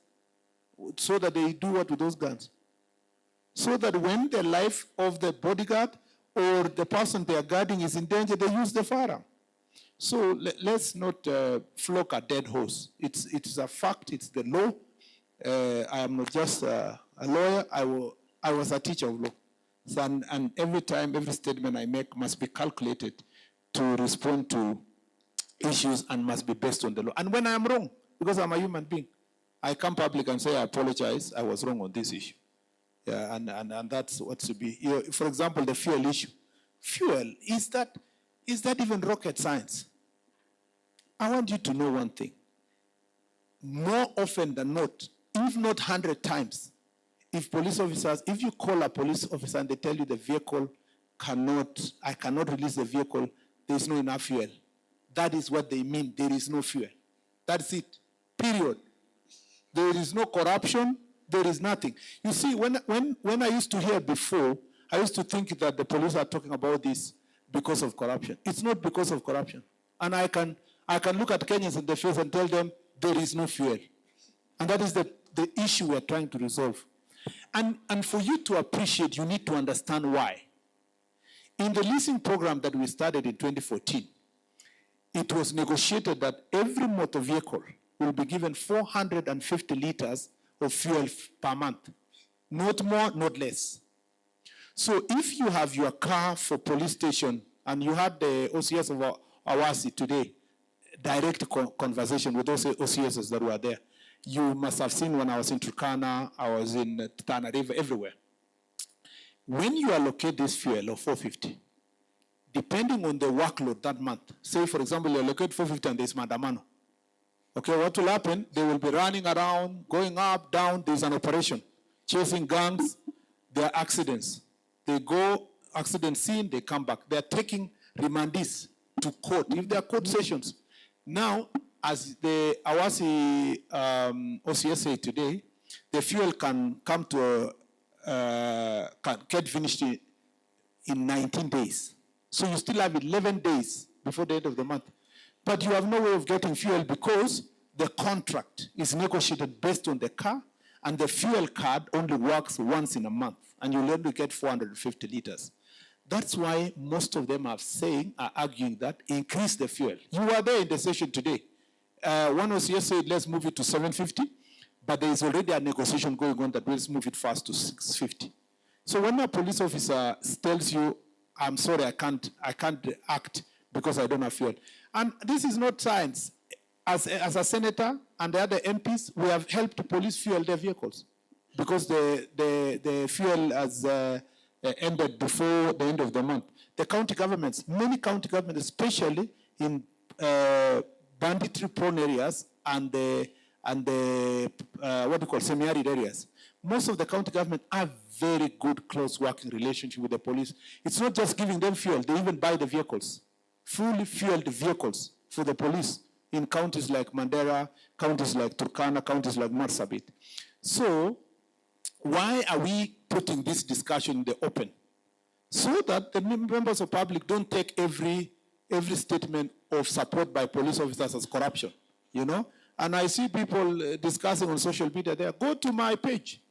So that they do what with those guns? So that when the life of the bodyguard or the person they are guarding is in danger, they use the firearm. So let's not flog a dead horse. It's a fact, it's the law. I am not just a lawyer, I was a teacher of law. So, and every time, every statement I make must be calculated to respond to issues and must be based on the law. And when I am wrong, because I'm a human being, I come public and say, I apologize, I was wrong on this issue. Yeah, and that's what to be. You know, for example, the fuel issue. Fuel, is that even rocket science? I want you to know one thing. More often than not, if not 100 times, if you call a police officer and they tell you the vehicle I cannot release the vehicle, there's no enough fuel. That is what they mean, there is no fuel. That's it, period. There is no corruption. There is nothing. You see, when I used to hear before, I used to think that the police are talking about this because of corruption. It's not because of corruption. And I can look at Kenyans in the face and tell them there is no fuel. And that is the issue we are trying to resolve. And for you to appreciate, you need to understand why. In the leasing program that we started in 2014, it was negotiated that every motor vehicle will be given 450 liters of fuel per month. Not more, not less. So if you have your car for police station, and you had the OCS of Awasi today, direct conversation with those OCSs that were there. You must have seen when I was in Turkana, I was in Tana River, everywhere. When you allocate this fuel of 450, depending on the workload that month, say for example, you allocate 450 and there's Mandamano. Okay, what will happen? They will be running around, going up, down, there's an operation, chasing gangs, there are accidents. They go, accident scene, they come back. They're taking remandees to court, if there are court sessions. Now, as the Awasi OCS say today, the fuel can come to can get finished in 19 days. So you still have 11 days before the end of the month. But you have no way of getting fuel because the contract is negotiated based on the car, and the fuel card only works once in a month, and you'll only get 450 liters. That's why most of them are arguing that increase the fuel. You were there in the session today. One OCS said, let's move it to 750, but there is already a negotiation going on that let's move it fast to 650. So when a police officer tells you, I'm sorry, I can't act because I don't have fuel. And this is not science. As a senator and the other MPs, we have helped police fuel their vehicles because the fuel has ended before the end of the month. The county governments, many county governments, especially in banditry-prone areas and the what we call semi-arid areas, most of the county government have very good close working relationship with the police. It's not just giving them fuel, they even buy the vehicles, fully fueled vehicles for the police in counties like Mandera, counties like Turkana, counties like Marsabit. So why are we putting this discussion in the open? So that the members of public don't take every statement of support by police officers as corruption, you know? And I see people discussing on social media there. Go to my page.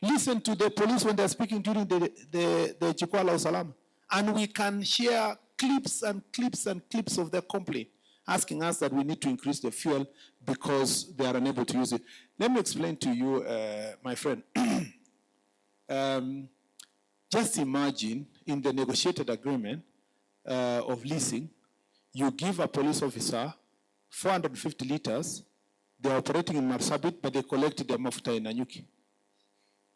Listen to the police when they're speaking during the Jukwaa Usalama. And we can share clips and clips and clips of their complaint, asking us that we need to increase the fuel because they are unable to use it. Let me explain to you, my friend. Just imagine in the negotiated agreement of leasing, you give a police officer 450 liters. They're operating in Marsabit, but they collected their mafuta in Nanyuki.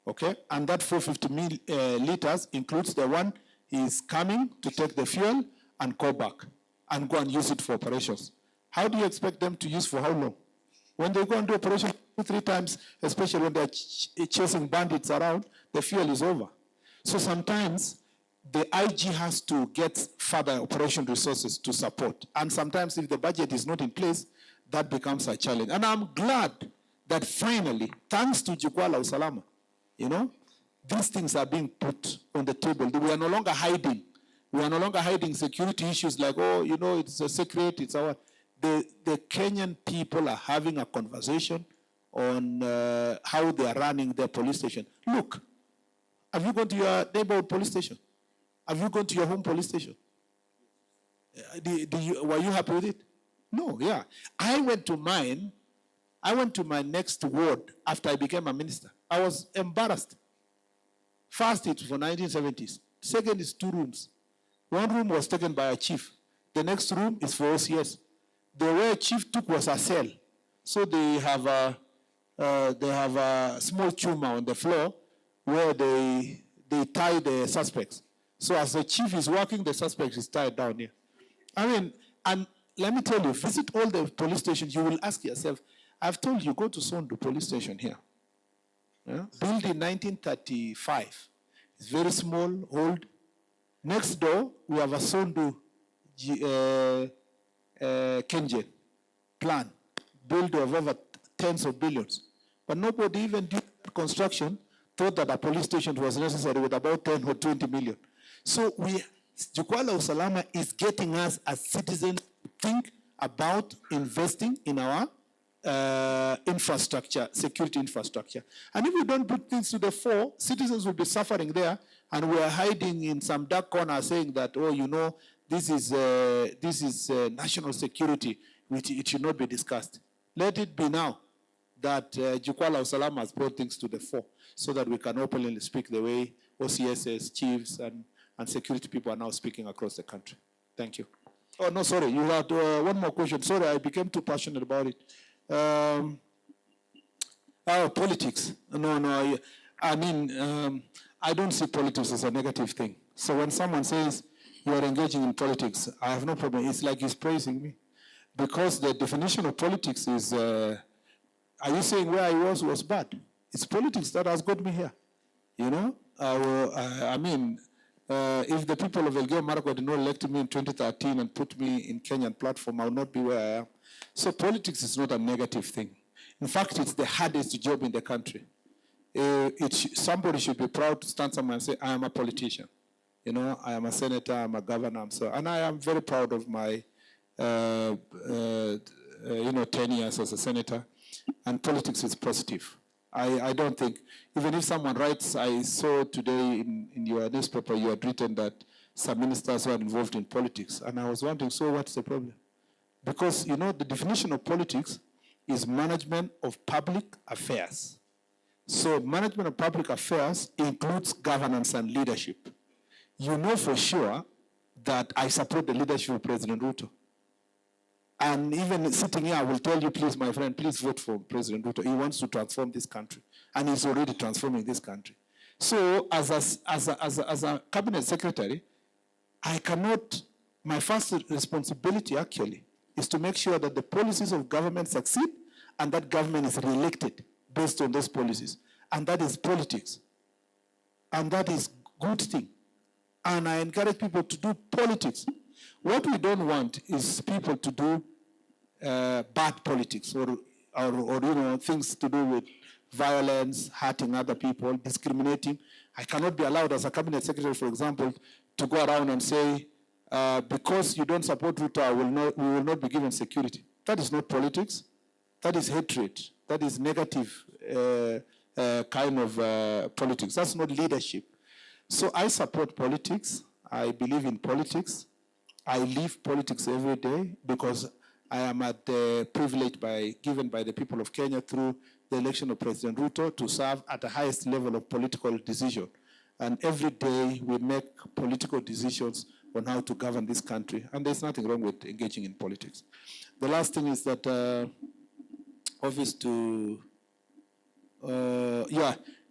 Okay? And that 450 liters includes the one he's coming to take the fuel and go back and go and use it for operations. How do you expect them to use for how long? When they go and do operations 2-3 times, especially when they're chasing bandits around, the fuel is over. So sometimes the IG has to get further operation resources to support. And sometimes if the budget is not in place, that becomes a challenge. And I'm glad that finally, thanks to Jukwaa Usalama, you know, these things are being put on the table. We are no longer hiding. We are no longer hiding security issues like, oh, you know, it's a secret, it's our... The Kenyan people are having a conversation on how they are running their police station. Look, have you gone to your neighborhood police station? Have you gone to your home police station? Were you happy with it? No, yeah. I went to my next ward after I became a minister. I was embarrassed. First, it's for 1970s. Second is 2 rooms. One room was taken by a chief. The next room is for OCS. The way a chief took was a cell. So they have a small tumor on the floor where they tie the suspects. So as the chief is working, the suspect is tied down here. I mean, and let me tell you, visit all the police stations, you will ask yourself, I've told you, go to Sondu police station here. Yeah? Built in 1935. It's very small, old. Next door, we have a Sondu Kenjen plan, built of over tens of billions. But nobody, even during construction, thought that a police station was necessary with about 10 or 20 million. So Jukwaa la Usalama is getting us as citizens to think about investing in our infrastructure, security infrastructure. And if we don't put things to the fore, citizens will be suffering there, and we are hiding in some dark corner saying that, oh, you know, this is national security, which it should not be discussed. Let it be now that Jukwaa la Usalama has brought things to the fore so that we can openly speak the way OCSs, chiefs, and security people are now speaking across the country. Thank you. Oh, no, sorry, you had one more question. Sorry, I became too passionate about it. Politics. No, I mean, I don't see politics as a negative thing. So when someone says you are engaging in politics, I have no problem. It's like he's praising me. Because the definition of politics is, are you saying where I was bad? It's politics that has got me here. You know, I mean, if the people of Elgeyo Marakwet did not elect me in 2013 and put me in Kenyan platform, I would not be where I am. So politics is not a negative thing. In fact, it's the hardest job in the country. Somebody should be proud to stand somewhere and say, I am a politician. You know, I am a senator, I'm a governor, and I am very proud of my, 10 years as a senator. And politics is positive. I don't think, even if someone writes, I saw today in your newspaper, you had written that some ministers were involved in politics. And I was wondering, so what's the problem? Because, you know, the definition of politics is management of public affairs. So management of public affairs includes governance and leadership. You know for sure that I support the leadership of President Ruto. And even sitting here, I will tell you, please, my friend, please vote for President Ruto. He wants to transform this country, and he's already transforming this country. So as a cabinet secretary, I cannot, my first responsibility actually is to make sure that the policies of government succeed and that government is re-elected based on those policies. And that is politics. And that is good thing. And I encourage people to do politics. What we don't want is people to do bad politics or things to do with violence, hurting other people, discriminating. I cannot be allowed as a cabinet secretary, for example, to go around and say, because you don't support Ruto, we will not be given security. That is not politics. That is hatred. That is negative kind of politics. That's not leadership. So I support politics. I believe in politics. I live politics every day because I am at the privilege given by the people of Kenya through the election of President Ruto to serve at the highest level of political decision. And every day we make political decisions on how to govern this country. And there's nothing wrong with engaging in politics. The last thing is that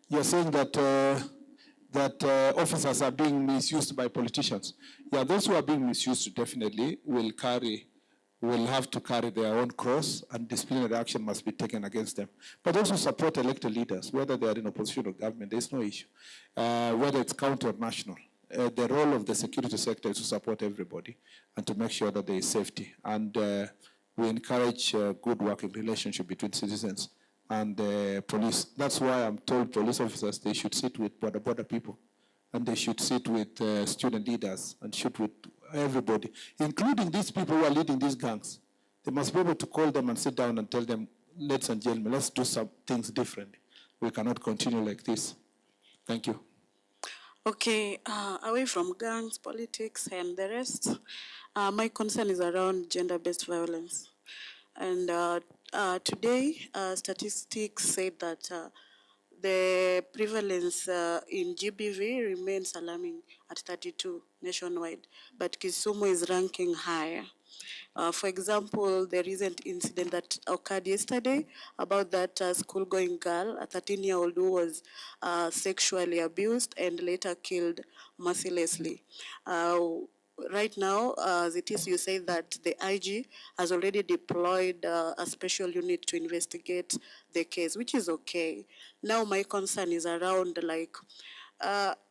you're saying that officers are being misused by politicians. Yeah, those who are being misused definitely will have to carry their own cross, and disciplinary action must be taken against them. But also support elected leaders, whether they are in opposition or government, there's no issue. Whether it's county or national. The role of the security sector is to support everybody and to make sure that there is safety. And we encourage good working relationship between citizens and the police. That's why I'm told police officers, they should sit with border people, and they should sit with student leaders and shoot with everybody, including these people who are leading these gangs. They must be able to call them and sit down and tell them, ladies and gentlemen, let's do some things differently. We cannot continue like this. Thank you. Okay, away from gangs, politics, and the rest, my concern is around gender-based violence. And today, statistics say that the prevalence in GBV remains alarming at 32 nationwide, but Kisumu is ranking higher. For example, the recent incident that occurred yesterday about that school-going girl, a 13-year-old who was sexually abused and later killed mercilessly. Right now, as it is, you say that the IG has already deployed a special unit to investigate the case, which is okay. Now my concern is around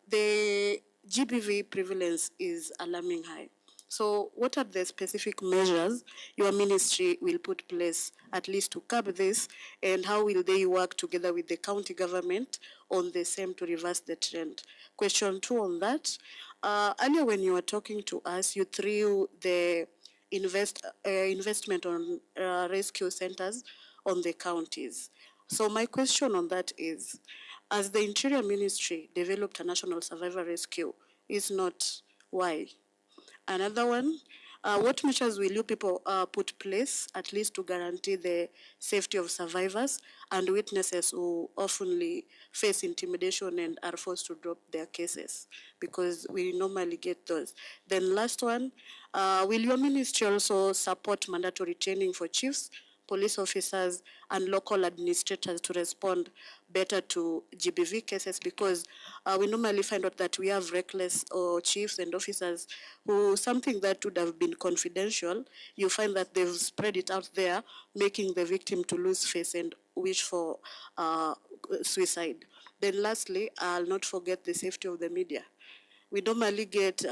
the GBV prevalence is alarming high. So what are the specific measures your ministry will put place at least to curb this, and how will they work together with the county government on the same to reverse the trend? Question 2 on that. Earlier when you were talking to us, you threw the investment on rescue centers on the counties. So my question on that is, as the Interior Ministry developed a national survivor rescue, is not why? Another one, what measures will you people put place at least to guarantee the safety of survivors and witnesses who often face intimidation and are forced to drop their cases? Because we normally get those. Then last one, will your ministry also support mandatory training for chiefs, police officers, and local administrators to respond better to GBV cases? Because we normally find out that we have reckless chiefs and officers who something that would have been confidential, you find that they've spread it out there, making the victim to lose face and wish for suicide. Then lastly, I'll not forget the safety of the media. We normally get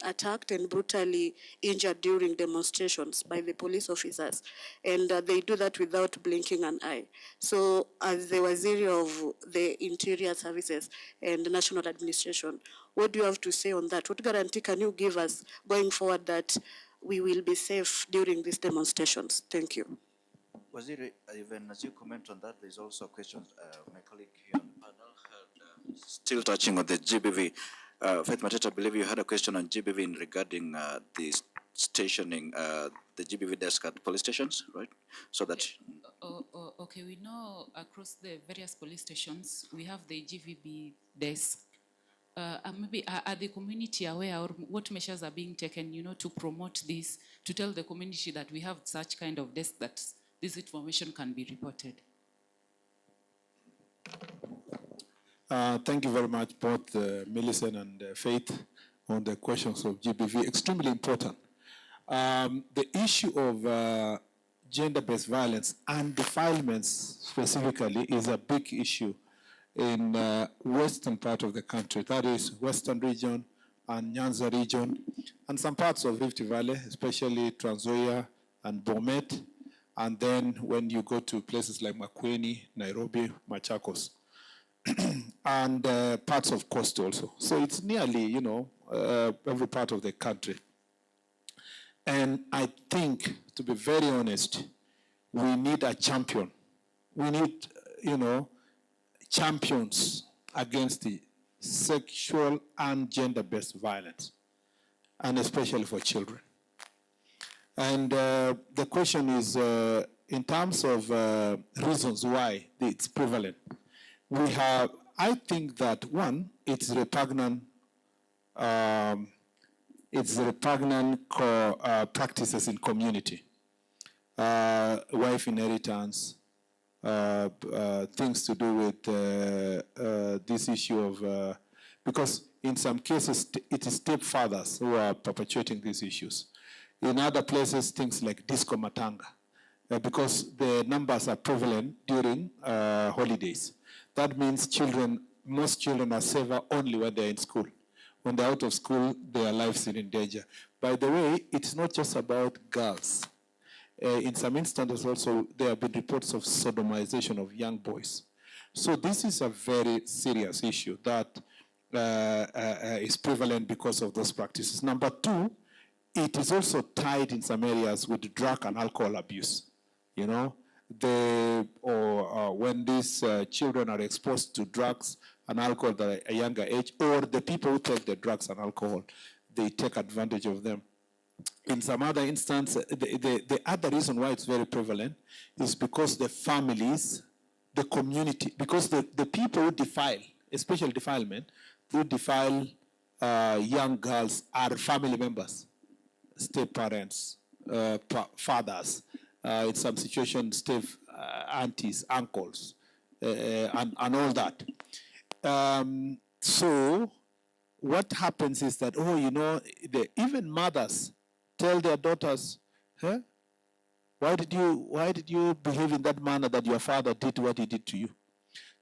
attacked and brutally injured during demonstrations by the police officers, and they do that without blinking an eye. So as the Waziri of the Interior Services and National Administration, what do you have to say on that? What guarantee can you give us going forward that we will be safe during these demonstrations? Thank you. Waziri, even as you comment on that, there's also a question my colleague here on the panel had, still touching on the GBV. Faith Mateta, I believe you had a question on GBV in regarding the stationing, the GBV desk at police stations, right? So that. Okay, we know across the various police stations, we have the GVB desk. Maybe are the community aware, or what measures are being taken, to promote this, to tell the community that we have such kind of desk that this information can be reported? Thank you very much, both Millicent and Faith, on the questions of GBV. Extremely important. The issue of gender-based violence and defilements specifically is a big issue in western part of the country. That is Western region and Nyanza region, and some parts of Rift Valley, especially Trans Nzoia and Bomet. And then when you go to places like Makueni, Nairobi, Machakos, and parts of Coast also. So it's nearly, every part of the country. And I think, to be very honest, we need a champion. We need, champions against the sexual and gender-based violence, and especially for children. And the question is, in terms of reasons why it's prevalent, we have, I think that one, it's repugnant practices in community. Wife inheritance, things to do with this issue of, because in some cases it is stepfathers who are perpetuating these issues. In other places, things like disco matanga, because the numbers are prevalent during holidays. That means most children are safer only when they're in school. When they're out of school, their lives are in danger. By the way, it's not just about girls. In some instances also, there have been reports of sodomization of young boys. So this is a very serious issue that is prevalent because of those practices. Number two, it is also tied in some areas with drug and alcohol abuse. When these children are exposed to drugs and alcohol at a younger age, or the people who take the drugs and alcohol, they take advantage of them. In some other instance, the other reason why it's very prevalent is because the families, the community, because the people who defile, especially defilement, who defile young girls are family members, step-parents, fathers, in some situations, step aunties, uncles, and all that. So what happens is that, even mothers tell their daughters, why did you behave in that manner that your father did what he did to you?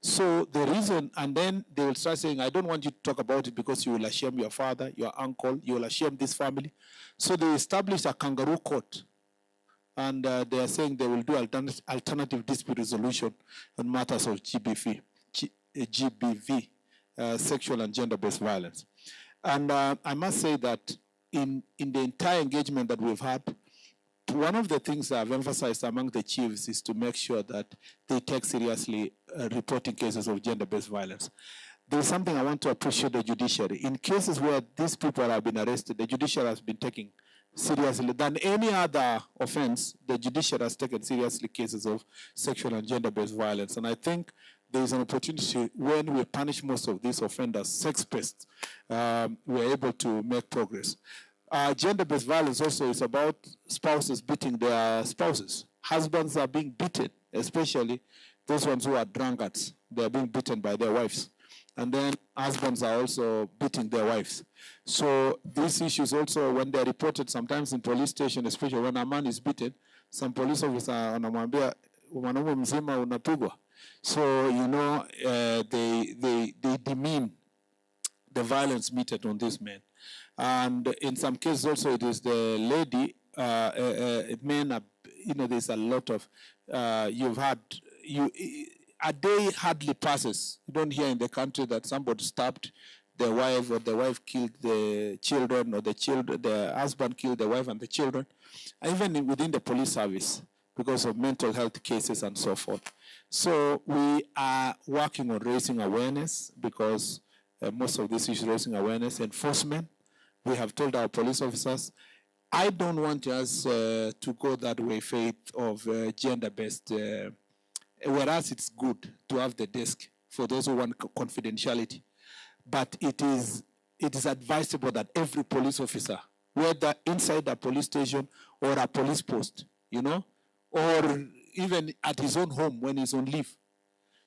So the reason, and then they will start saying, I don't want you to talk about it because you will ashame your father, your uncle, you will ashame this family. So they establish a kangaroo court, and they are saying they will do alternative dispute resolution on matters of GBV, sexual and gender-based violence. And I must say that in the entire engagement that we've had, one of the things I've emphasized among the chiefs is to make sure that they take seriously reporting cases of gender-based violence. There's something I want to appreciate the judiciary. In cases where these people have been arrested, the judiciary has been taking seriously than any other offense. The judiciary has taken seriously cases of sexual and gender-based violence. And I think there is an opportunity when we punish most of these offenders, sex-based, we're able to make progress. Gender-based violence also is about spouses beating their spouses. Husbands are being beaten, especially those ones who are drunkards. They're being beaten by their wives. And then husbands are also beating their wives. So these issues also, when they're reported sometimes in police station, especially when a man is beaten, some police officer wanamwambia mwanaume mzima unapigwa. So, you know, they demean the violence meted on these men. And in some cases also it is the lady, men are, you know, there's a lot of, a day hardly passes. You don't hear in the country that somebody stabbed the wife, or the wife killed the children, or the husband killed the wife and the children, even within the police service, because of mental health cases and so forth. So we are working on raising awareness, because most of this is raising awareness. Enforcement, we have told our police officers, I don't want us to go that way, Faith, of gender-based, whereas it's good to have the desk for those who want confidentiality. But it is advisable that every police officer, whether inside a police station or a police post, you know, or even at his own home when he's on leave,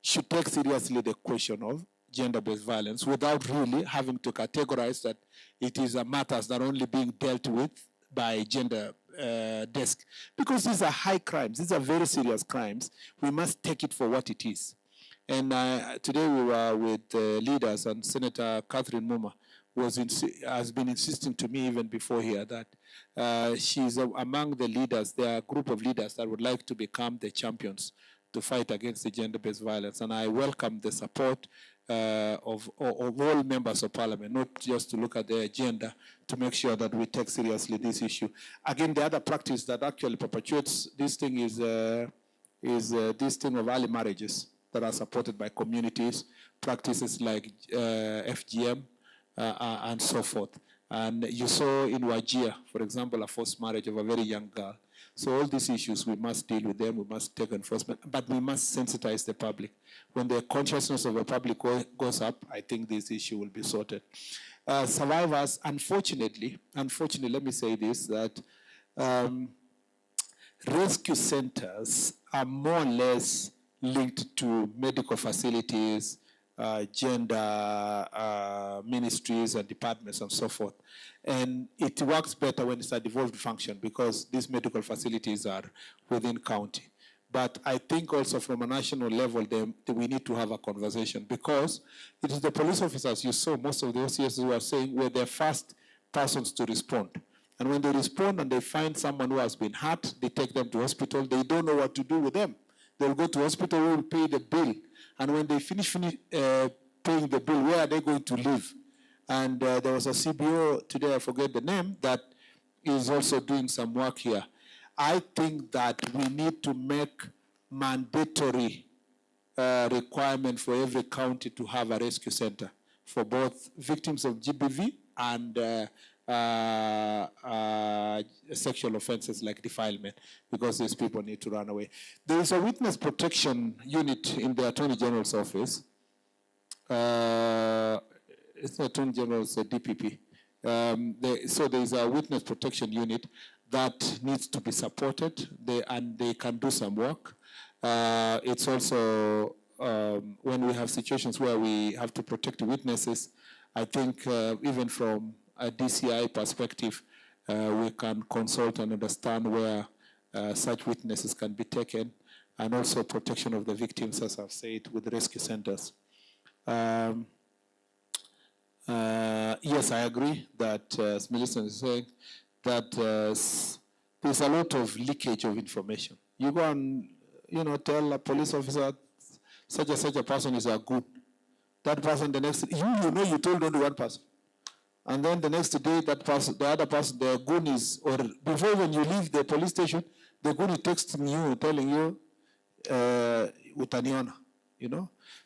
should take seriously the question of gender-based violence without really having to categorize that it is a matters that are only being dealt with by gender desk. Because these are high crimes, these are very serious crimes. We must take it for what it is. And today we were with leaders, and Senator Catherine Muma has been insisting to me even before here that she's among the leaders. There are a group of leaders that would like to become the champions to fight against the gender-based violence. And I welcome the support of all members of parliament, not just to look at the agenda, to make sure that we take seriously this issue. Again, the other practice that actually perpetuates this thing is this thing of early marriages that are supported by communities, practices like FGM and so forth. And you saw in Wajir, for example, a forced marriage of a very young girl. So all these issues, we must deal with them, we must take enforcement, but we must sensitize the public. When the consciousness of the public goes up, I think this issue will be sorted. Survivors, unfortunately, let me say this, that rescue centers are more or less linked to medical facilities, gender ministries and departments and so forth. And it works better when it's a devolved function, because these medical facilities are within county. But I think also from a national level, we need to have a conversation, because it is the police officers you saw, most of the OCS who are saying were the first persons to respond. And when they respond and they find someone who has been hurt, they take them to hospital. They don't know what to do with them. They'll go to hospital, we will pay the bill. And when they finish paying the bill, where are they going to live? And there was a CBO today, I forget the name, that is also doing some work here. I think that we need to make mandatory requirement for every county to have a rescue center for both victims of GBV and sexual offenses like defilement, because these people need to run away. There is a witness protection unit in the Attorney General's office. It's not Attorney General, it's a DPP. So there is a witness protection unit that needs to be supported, and they can do some work. It's also, when we have situations where we have to protect witnesses, I think even from a DCI perspective, we can consult and understand where such witnesses can be taken. and also protection of the victims, as I've said, with rescue centers. Yes, I agree that, as Millicent is saying, that there's a lot of leakage of information. You go and, tell a police officer, such a person is a good. That person, the next, you told only one person. And then the next day, that person, the other person, the goon is, or before when you leave the police station, the goon is texting you, telling you, utaniona,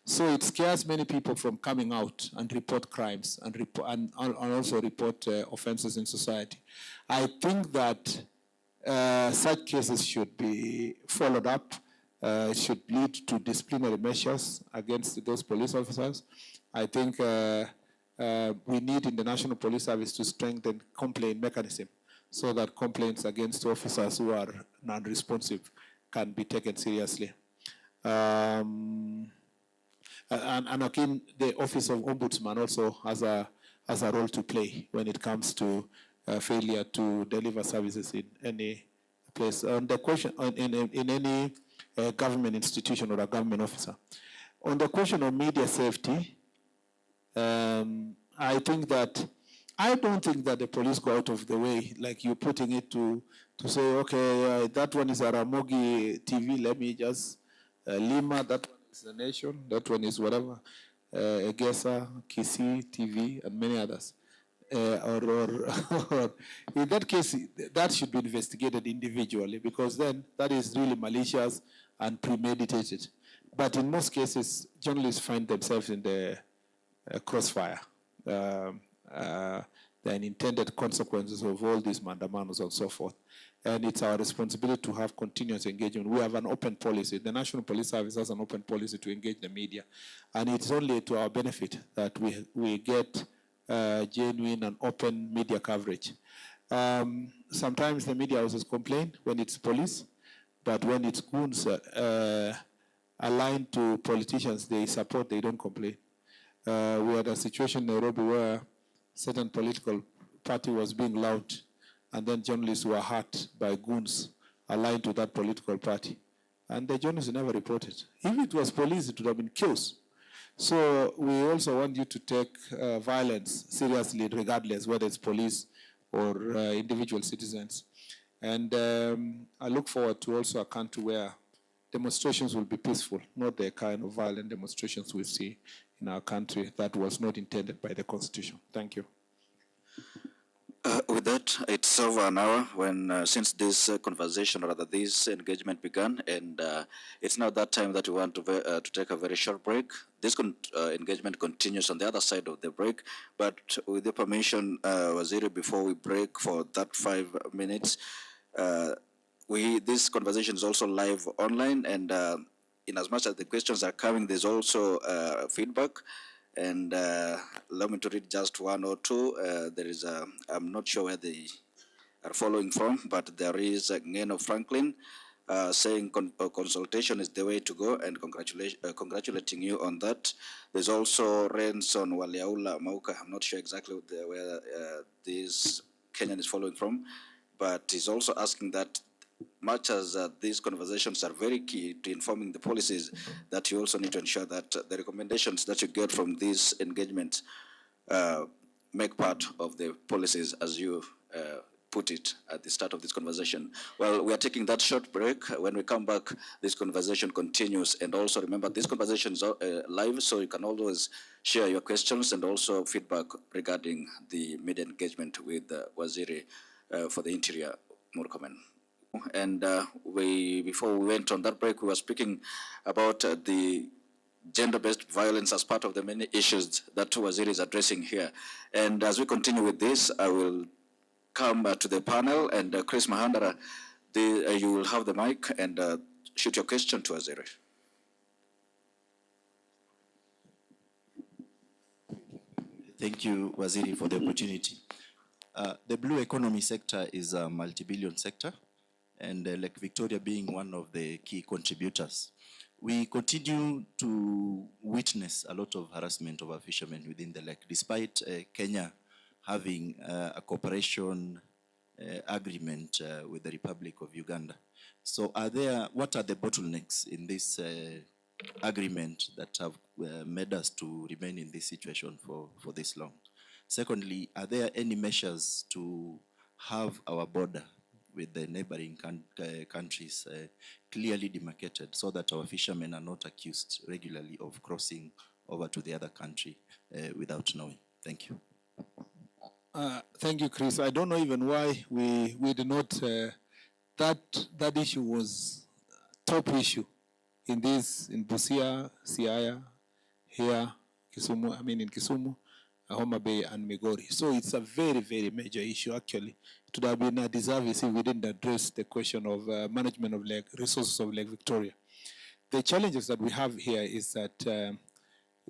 So it scares many people from coming out and report crimes and also report offenses in society. I think that such cases should be followed up. It should lead to disciplinary measures against those police officers. I think we need in the National Police Service to strengthen complaint mechanism so that complaints against officers who are non-responsive can be taken seriously. And again, the Office of Ombudsman also has a role to play when it comes to failure to deliver services in any place. On the question, in any government institution or a government officer. On the question of media safety, I don't think that the police go out of the way, like you're putting it to say, okay, that one is a Ramogi TV, let me just Lima, that one is The Nation, that one is whatever, Egesa, Kisi TV, and many others. Or in that case, that should be investigated individually, because then that is really malicious and premeditated. But in most cases, journalists find themselves in the crossfire. The unintended consequences of all these mandamanos and so forth. And it's our responsibility to have continuous engagement. We have an open policy. The National Police Service has an open policy to engage the media. And it's only to our benefit that we get genuine and open media coverage. Sometimes the media houses complain when it's police, but when it's goons aligned to politicians, they support, they don't complain. We had a situation in Nairobi where certain political party was being loud, and then journalists were hurt by goons aligned to that political party. And the journalists never reported. If it was police, it would have been chaos. So we also want you to take violence seriously, regardless whether it's police or individual citizens. And I look forward to also a country where demonstrations will be peaceful, not the kind of violent demonstrations we see in our country that was not intended by the Constitution. Thank you. With that, it's over an hour since this conversation, or rather this engagement began, and it's now that time that we want to take a very short break. This engagement continues on the other side of the break, but with the permission, Waziri, before we break for that 5 minutes, this conversation is also live online, and in as much as the questions are coming, there's also feedback. And allow me to read just one or two. There is I'm not sure where they are following from, but there is Ngeno Franklin saying consultation is the way to go, and congratulating you on that. There's also Renson Waliaula Mauka. I'm not sure exactly where this Kenyan is following from, but he's also asking that much as these conversations are very key to informing the policies, that you also need to ensure that the recommendations that you get from these engagements make part of the policies, as you put it at the start of this conversation. Well, we are taking that short break. When we come back, this conversation continues. And also remember, this conversation is live, so you can always share your questions and also feedback regarding the media engagement with Waziri for the Interior, Murkomen. And before we went on that break, we were speaking about the gender-based violence as part of the many issues that Waziri is addressing here. And as we continue with this, I will come to the panel, and Chris Mahandara, you will have the mic and shoot your question to Waziri. Thank you, Waziri, for the opportunity. The blue economy sector is a multi-billion sector, and Lake Victoria being one of the key contributors. We continue to witness a lot of harassment of our fishermen within the lake, despite Kenya having a cooperation agreement with the Republic of Uganda. So what are the bottlenecks in this agreement that have made us to remain in this situation for this long? Secondly, are there any measures to have our border with the neighboring countries clearly demarcated so that our fishermen are not accused regularly of crossing over to the other country without knowing? Thank you. Thank you, Chris. I don't know even why we did not, that issue was top issue in Busia, Siaya, here, Kisumu, in Kisumu, Homa Bay and Migori. So it's a very, very major issue actually. It would have been a disservice if we didn't address the question of management of resources of Lake Victoria. The challenges that we have here is that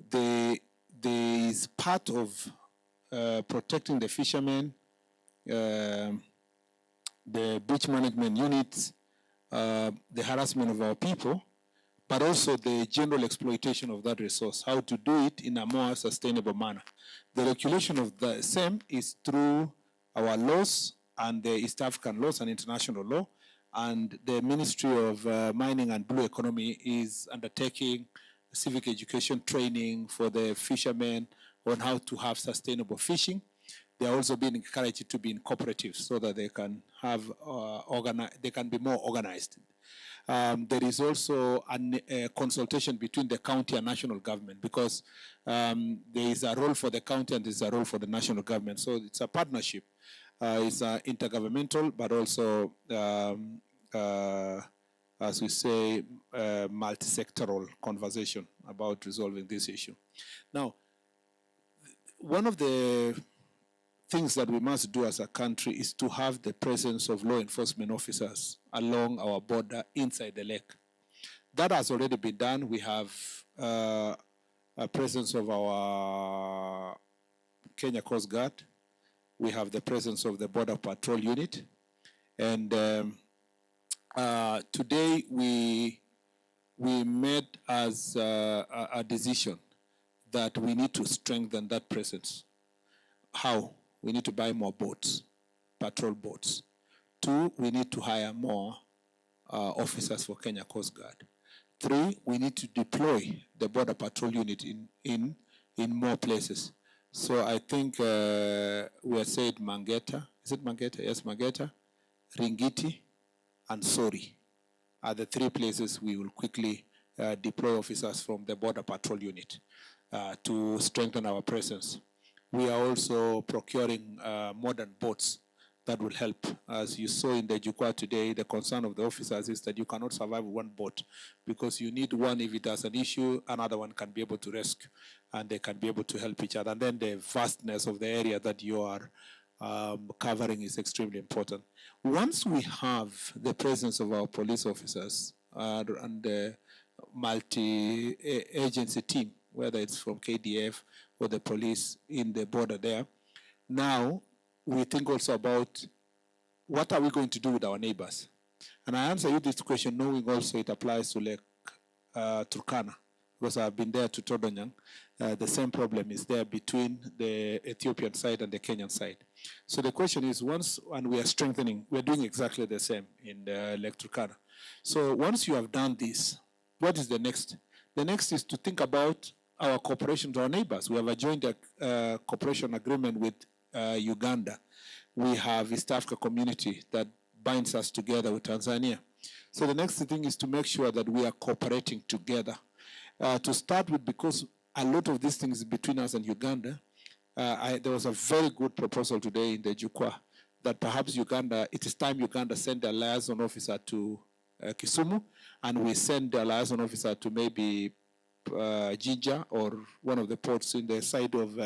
there is part of protecting the fishermen, the beach management units, the harassment of our people, but also the general exploitation of that resource, how to do it in a more sustainable manner. The regulation of the same is through our laws and the East African laws and international law, and the Ministry of Mining and Blue Economy is undertaking civic education training for the fishermen on how to have sustainable fishing. They are also being encouraged to be in cooperatives so that they can have they can be more organized. There is also a consultation between the county and national government because there is a role for the county and there is a role for the national government. So it's a partnership. It's intergovernmental, but also, as we say, multi-sectoral conversation about resolving this issue. Now, one of the things that we must do as a country is to have the presence of law enforcement officers along our border inside the lake. That has already been done. We have a presence of our Kenya Coast Guard. We have the presence of the Border Patrol Unit. And today we made as a decision that we need to strengthen that presence. How? We need to buy more boats, patrol boats. 2, we need to hire more officers for Kenya Coast Guard. 3, we need to deploy the Border Patrol Unit in more places. So I think we have said Mangeta. Is it Mangeta? Yes, Mangeta, Ringiti, and Sori are the 3 places we will quickly deploy officers from the Border Patrol Unit to strengthen our presence. We are also procuring modern boats that will help. As you saw in the Jukwa today, the concern of the officers is that you cannot survive with one boat because you need one if it has an issue, another one can be able to rescue, and they can be able to help each other. And then the vastness of the area that you are covering is extremely important. Once we have the presence of our police officers and the multi-agency team, whether it's from KDF or the police in the border there, now we think also about what are we going to do with our neighbors. And I answer you this question knowing also it applies to Lake Turkana, because I've been there to Todonyang. The same problem is there between the Ethiopian side and the Kenyan side. So the question is, and we are strengthening, we're doing exactly the same in Lake Turkana. So once you have done this, what is the next? The next is to think about our cooperation to our neighbors. We have a joint cooperation agreement with Uganda. We have East Africa Community that binds us together with Tanzania. So the next thing is to make sure that we are cooperating together. To start with, because a lot of these things between us and Uganda, there was a very good proposal today in the Jukwa that perhaps Uganda, it is time Uganda send a liaison officer to Kisumu, and we send a liaison officer to maybe Jinja or one of the ports in the side of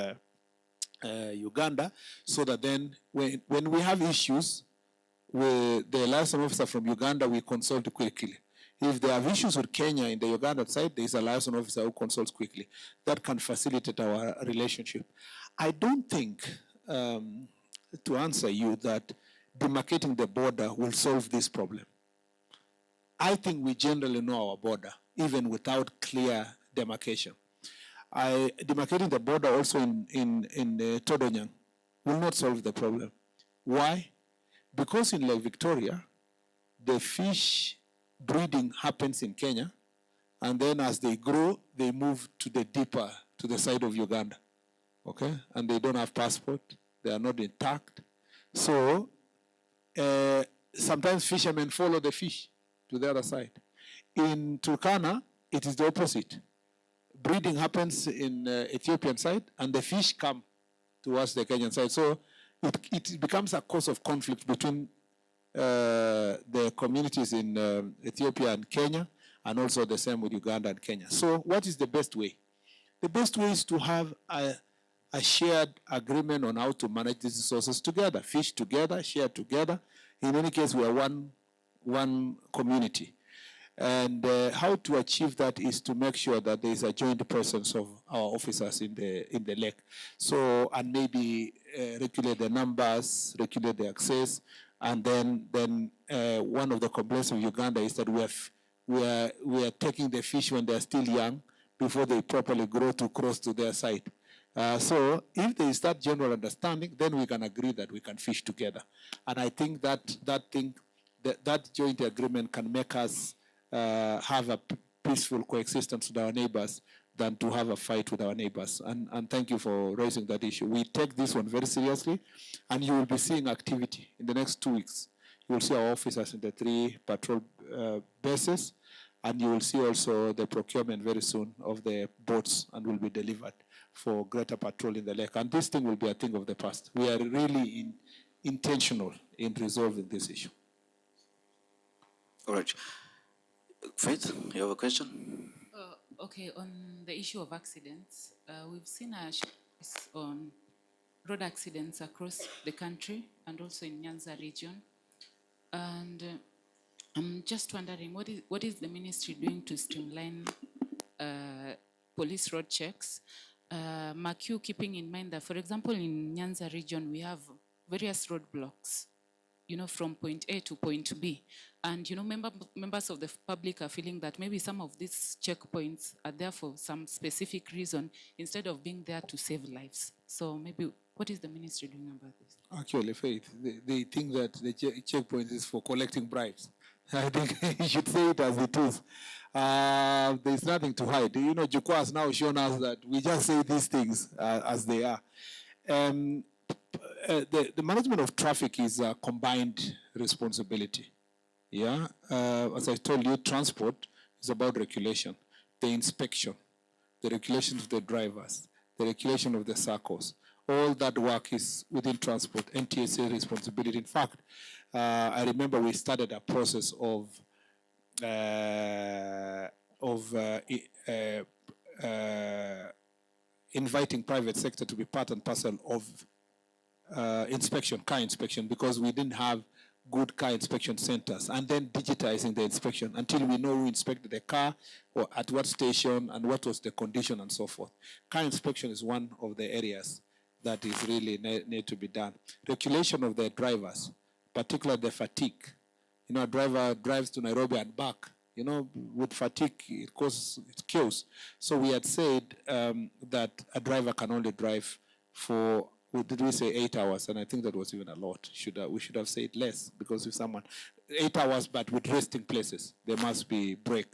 Uganda, so that then when we have issues with the liaison officer from Uganda, we consult quickly. If there are issues with Kenya in the Uganda side, there is a liaison officer who consults quickly. That can facilitate our relationship. I don't think, to answer you, that demarcating the border will solve this problem. I think we generally know our border, even without clear demarcation. Demarcating the border also in Todonyang will not solve the problem. Why? because in Lake Victoria, the fish breeding happens in Kenya, and then as they grow, they move to the side of Uganda, okay? And they don't have passport, they are not intact. So sometimes fishermen follow the fish to the other side. In Turkana, it is the opposite. Breeding happens in Ethiopian side, and the fish come towards the Kenyan side. So it becomes a cause of conflict between the communities in Ethiopia and Kenya, and also the same with Uganda and Kenya. So what is the best way? The best way is to have a shared agreement on how to manage these resources together, fish together, share together. In any case, we are one community. And how to achieve that is to make sure that there is a joint presence of our officers in the lake. So, and maybe regulate the numbers, regulate the access, and then one of the complaints of Uganda is that we are taking the fish when they are still young before they properly grow to cross to their side. So if there is that general understanding, then we can agree that we can fish together. And I think that joint agreement can make us have a peaceful coexistence with our neighbors than to have a fight with our neighbors. And thank you for raising that issue. We take this one very seriously, and you will be seeing activity in the next 2 weeks. You will see our officers in the 3 patrol bases, and you will see also the procurement very soon of the boats, and will be delivered for greater patrol in the lake. And this thing will be a thing of the past. We are really intentional in resolving this issue. All right. Faith, you have a question? Okay, on the issue of accidents, we've seen a shift on road accidents across the country and also in Nyanza region. And I'm just wondering, what is the ministry doing to streamline police road checks? Makiu, keeping in mind that, for example, in Nyanza region, we have various roadblocks, from point A to point B. And, members of the public are feeling that maybe some of these checkpoints are there for some specific reason instead of being there to save lives. So maybe, what is the ministry doing about this? Actually, Faith, they think that the checkpoint is for collecting bribes. I think you should say it as it is. There's nothing to hide. Jukwa has now shown us that we just say these things as they are. The management of traffic is a combined responsibility. Yeah, as I told you, transport is about regulation, the inspection, the regulation of the drivers, the regulation of the circles. All that work is within transport, NTSA responsibility. In fact, I remember we started a process of inviting private sector to be part and parcel of car inspection, because we didn't have good car inspection centers, and then digitizing the inspection until we know who inspected the car, or at what station, and what was the condition, and so forth. Car inspection is one of the areas that is really need to be done. Regulation of the drivers, particularly the fatigue. A driver drives to Nairobi and back. With fatigue, it kills. So we had said that a driver can only drive for, did we say 8 hours? And I think that was even a lot. We should have said less, because if someone, 8 hours, but with resting places, there must be break.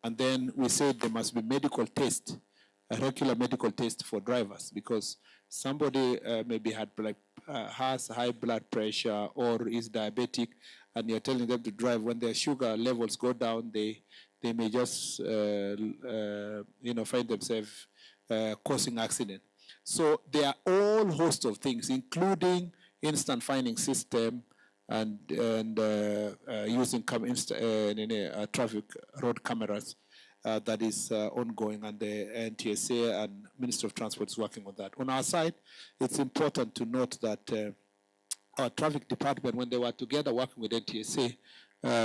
And then we said there must be medical test, a regular medical test for drivers, because somebody maybe has high blood pressure or is diabetic, and you're telling them to drive. When their sugar levels go down, they may just find themselves causing accident. So there are all host of things, including instant finding system and using traffic road cameras that is ongoing, and the NTSA and Ministry of Transport is working on that. On our side, it's important to note that our traffic department, when they were together working with NTSA,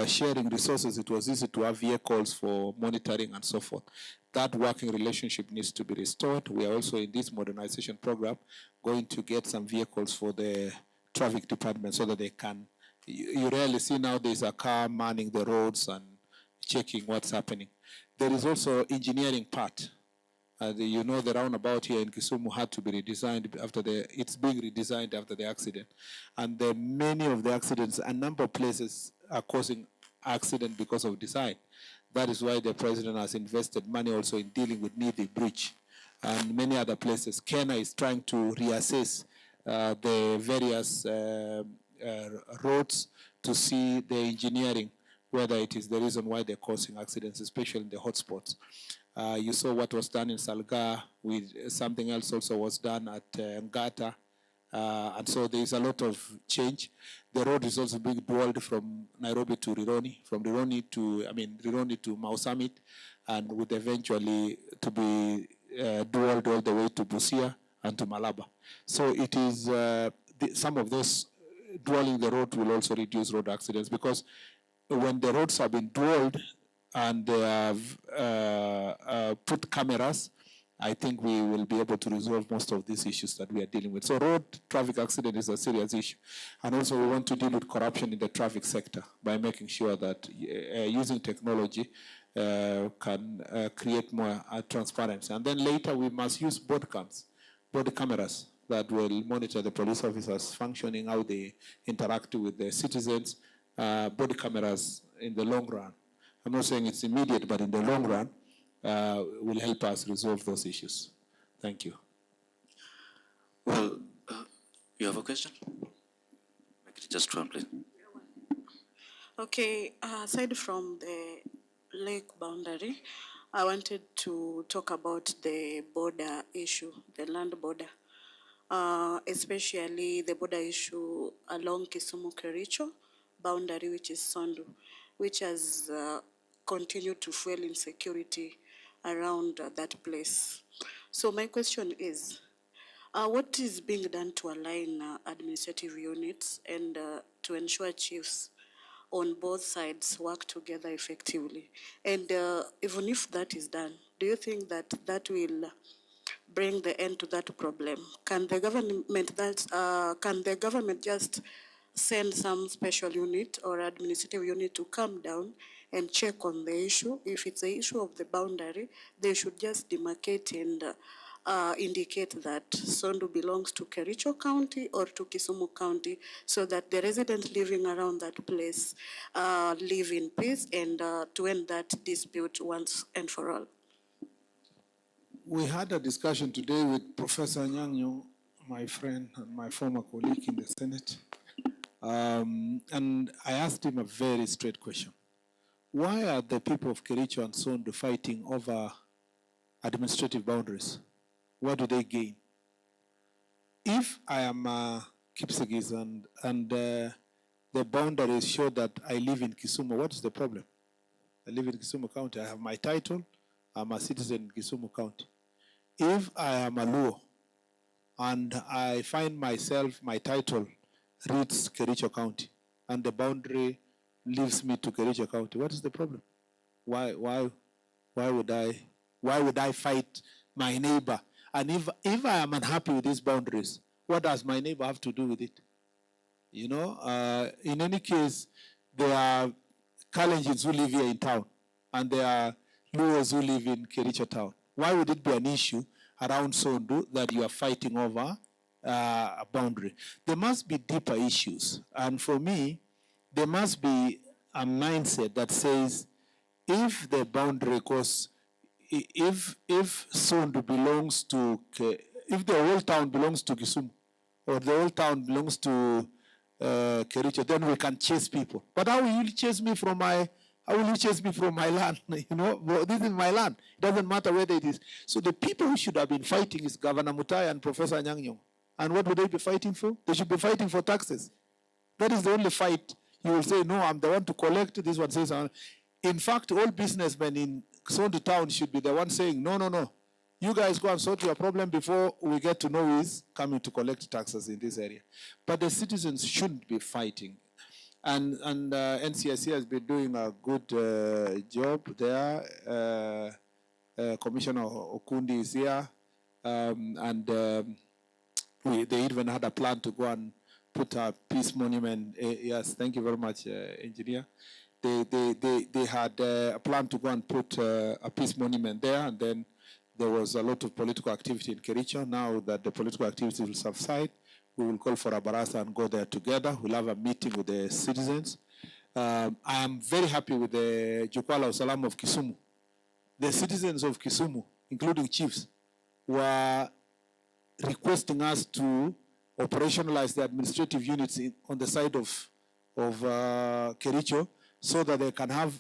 sharing resources, it was easy to have vehicles for monitoring and so forth. That working relationship needs to be restored. We are also in this modernization program going to get some vehicles for the traffic department so that they can, you rarely see nowadays a car manning the roads and checking what's happening. There is also engineering part. You know, the roundabout here in Kisumu had to be redesigned it's being redesigned after the accident. And many of the accidents, a number of places are causing accident because of design. That is why the president has invested money also in dealing with Nithi Bridge and many other places. Kenya is trying to reassess the various roads to see the engineering, whether it is the reason why they're causing accidents, especially in the hotspots. You saw what was done in Salga, with something else also was done at Ngata. And so there is a lot of change. The road is also being dualed from Nairobi to Rironi, from Rironi to Mau Summit, and would eventually to be dualed all the way to Busia and to Malaba. So it is some of those dualing the road will also reduce road accidents, because when the roads have been dualed and they have put cameras, I think we will be able to resolve most of these issues that we are dealing with. So road traffic accident is a serious issue. And also we want to deal with corruption in the traffic sector by making sure that using technology can create more transparency. And then later we must use body cameras that will monitor the police officers functioning, how they interact with the citizens, body cameras in the long run. I'm not saying it's immediate, but in the long run, will help us resolve those issues. Thank you. Well, you have a question? Make it just one, please. Okay, aside from the lake boundary, I wanted to talk about the border issue, the land border, especially the border issue along Kisumu-Kericho boundary, which is Sondu, which has continued to fuel insecurity around that place. So my question is, what is being done to align administrative units and to ensure chiefs on both sides work together effectively? And even if that is done, do you think that that will bring the end to that problem? Can the government just send some special unit or administrative unit to come down and check on the issue? If it's the issue of the boundary, they should just demarcate and indicate that Sondu belongs to Kericho County or to Kisumu County, so that the residents living around that place live in peace and to end that dispute once and for all. We had a discussion today with Professor Nyang'yo, my friend and my former colleague in the Senate. And I asked him a very straight question. Why are the people of Kericho and Sondu fighting over administrative boundaries? What do they gain? If I am Kipsigis and the boundaries show that I live in Kisumu, what is the problem? I live in Kisumu County. I have my title. I'm a citizen in Kisumu County. If I am a Luo and I find myself, my title reads Kericho County and the boundary leaves me to Kericho County, what is the problem? Why would I fight my neighbor? And if I am unhappy with these boundaries, what does my neighbor have to do with it? You know, in any case, there are Kalenjins who live here in town, and there are Luos who live in Kericho town. Why would it be an issue around Sondu that you are fighting over a boundary? There must be deeper issues. And for me, there must be a mindset that says, if the boundary goes, if Sondu belongs to, if the whole town belongs to Kisumu, or the whole town belongs to Kericho, then we can chase people. But how will you chase me from my land? You know, well, this is my land. It doesn't matter whether it is. So the people who should have been fighting is Governor Mutai and Professor Nyang'yo. And what would they be fighting for? They should be fighting for taxes. That is the only fight. You will say, no, I'm the one to collect. This one says, in fact, all businessmen in Sondu town should be the one saying, no. You guys go and sort your problem before we get to know who is coming to collect taxes in this area. But the citizens shouldn't be fighting. And NCIC has been doing a good job there. Commissioner Okundi is here. They even had a plan to go and put a peace monument. Yes, thank you very much, engineer. They had a plan to go and put a peace monument there, and then there was a lot of political activity in Kericho. Now that the political activity will subside, we will call for a baraza and go there together. We'll have a meeting with the citizens. I am very happy with the Jukwaa la Usalama of Kisumu. The citizens of Kisumu, including chiefs, were requesting us to operationalize the administrative units on the side of Kericho so that they can have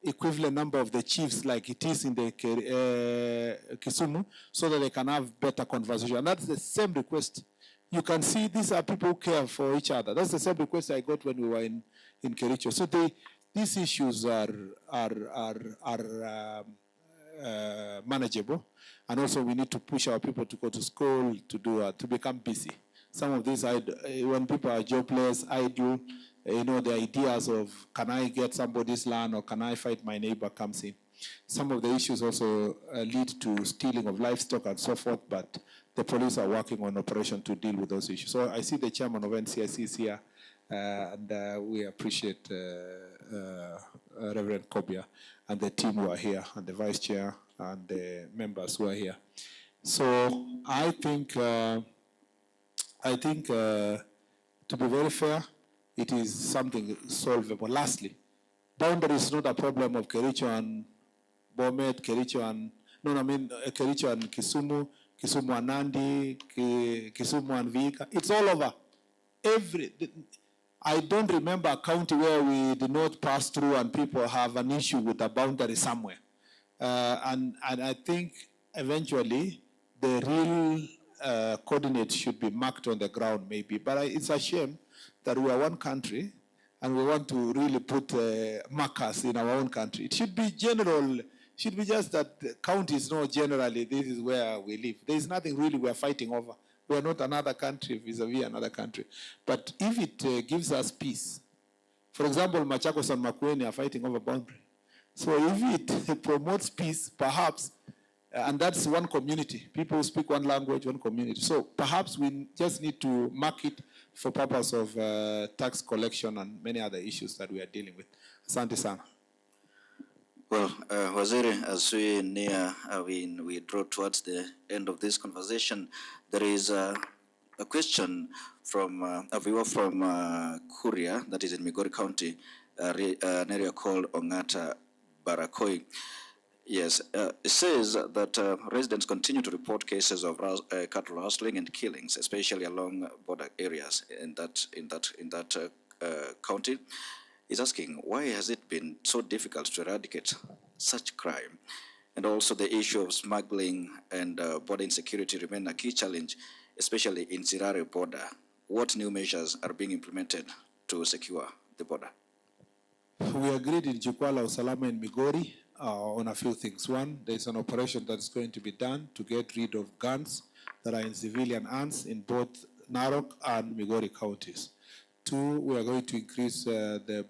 equivalent number of the chiefs like it is in the Kisumu, so that they can have better conversation. And that's the same request. You can see these are people who care for each other. That's the same request I got when we were in Kericho. So these issues are manageable, and also we need to push our people to go to school, to become busy. Some of these, when people are jobless, idle, the ideas of can I get somebody's land or can I fight my neighbor comes in. Some of the issues also lead to stealing of livestock and so forth, but the police are working on operation to deal with those issues. So I see the chairman of NCIC is here, and we appreciate Reverend Kobia and the team who are here, and the vice chair and the members who are here. So I think to be very fair, it is something solvable. Lastly, boundary is not a problem of Kericho and Bomet, Kericho and Kericho and Kisumu, Kisumu and Nandi, Kisumu and Vika. It's all over. I don't remember a county where we did not pass through and people have an issue with a boundary somewhere. And I think eventually the real coordinates should be marked on the ground maybe. But it's a shame that we are one country and we want to really put markers in our own country. It should be general. Should be just that the counties know generally this is where we live. There is nothing really we are fighting over. We are not another country vis-a-vis another country. But if it gives us peace, for example, Machakos and Makueni are fighting over boundary. So if it promotes peace, perhaps, and that's one community, people speak one language, one community. So perhaps we just need to mark it for purpose of tax collection and many other issues that we are dealing with. Asante sana. Well, Waziri, as we near, we draw towards the end of this conversation, there is a question from a viewer from Kuria, that is in Migori County, an area called Ongata Barakoi. Yes, it says that residents continue to report cases of cattle rustling and killings, especially along border areas in that county. Is asking, why has it been so difficult to eradicate such crime? And also the issue of smuggling and border insecurity remain a key challenge, especially in Sirare border. What new measures are being implemented to secure the border? We agreed in Jukwaa la Usalama in Migori on a few things. One, there's an operation that's going to be done to get rid of guns that are in civilian hands in both Narok and Migori counties. Two, we are going to increase the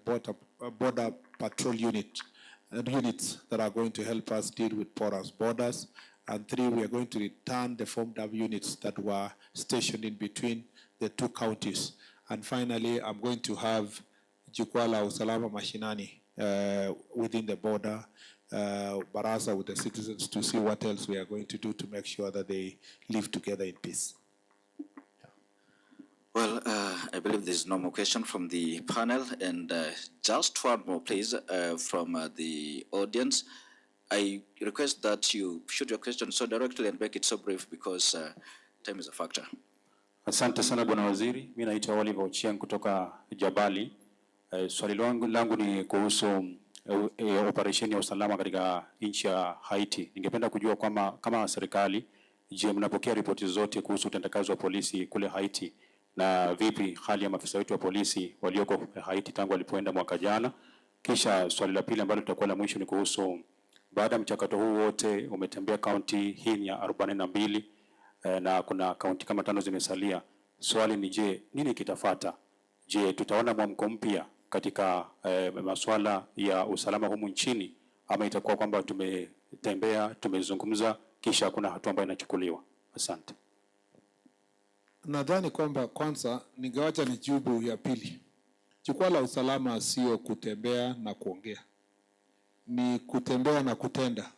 border patrol units that are going to help us deal with porous borders. And three, we are going to return the formed up units that were stationed in between the two counties. And finally, I'm going to have Jukwaa la Usalama Mashinani within the border, baraza with the citizens to see what else we are going to do to make sure that they live together in peace. Well, I believe there's no more question from the panel, and just one more, please, from the audience. I request that you shoot your question so directly and make it so brief because time is a factor. Asante sana Bwana Waziri. Mimi naitwa Oliver Ochieng kutoka Jabali. Swali langu ni kuhusu operesheni ya usalama katika nchi ya Haiti. Ningependa kujua kama serikali, je, mnapokea ripoti zote kuhusu utendakazi wa polisi kule Haiti? Na vipi hali ya maafisa wetu wa polisi walioko Haiti tangu walipoenda mwaka jana? Kisha swali la pili ambalo tutakuwa la mwisho ni kuhusu baada ya mchakato huu wote umetembea kaunti hii ya 42 na kuna kaunti kama 5 zimesalia. Swali ni je, nini kitafuata? Je, tutaona mwamko mpya katika masuala ya usalama humu nchini ama itakuwa kwamba tumetembea, tumezungumza kisha kuna hatua ambayo inachukuliwa? Asante. Nadhani kwamba kwanza ningewacha nijibu ya pili. Jukwaa la usalama sio kutembea na kuongea, ni kutembea na kutenda.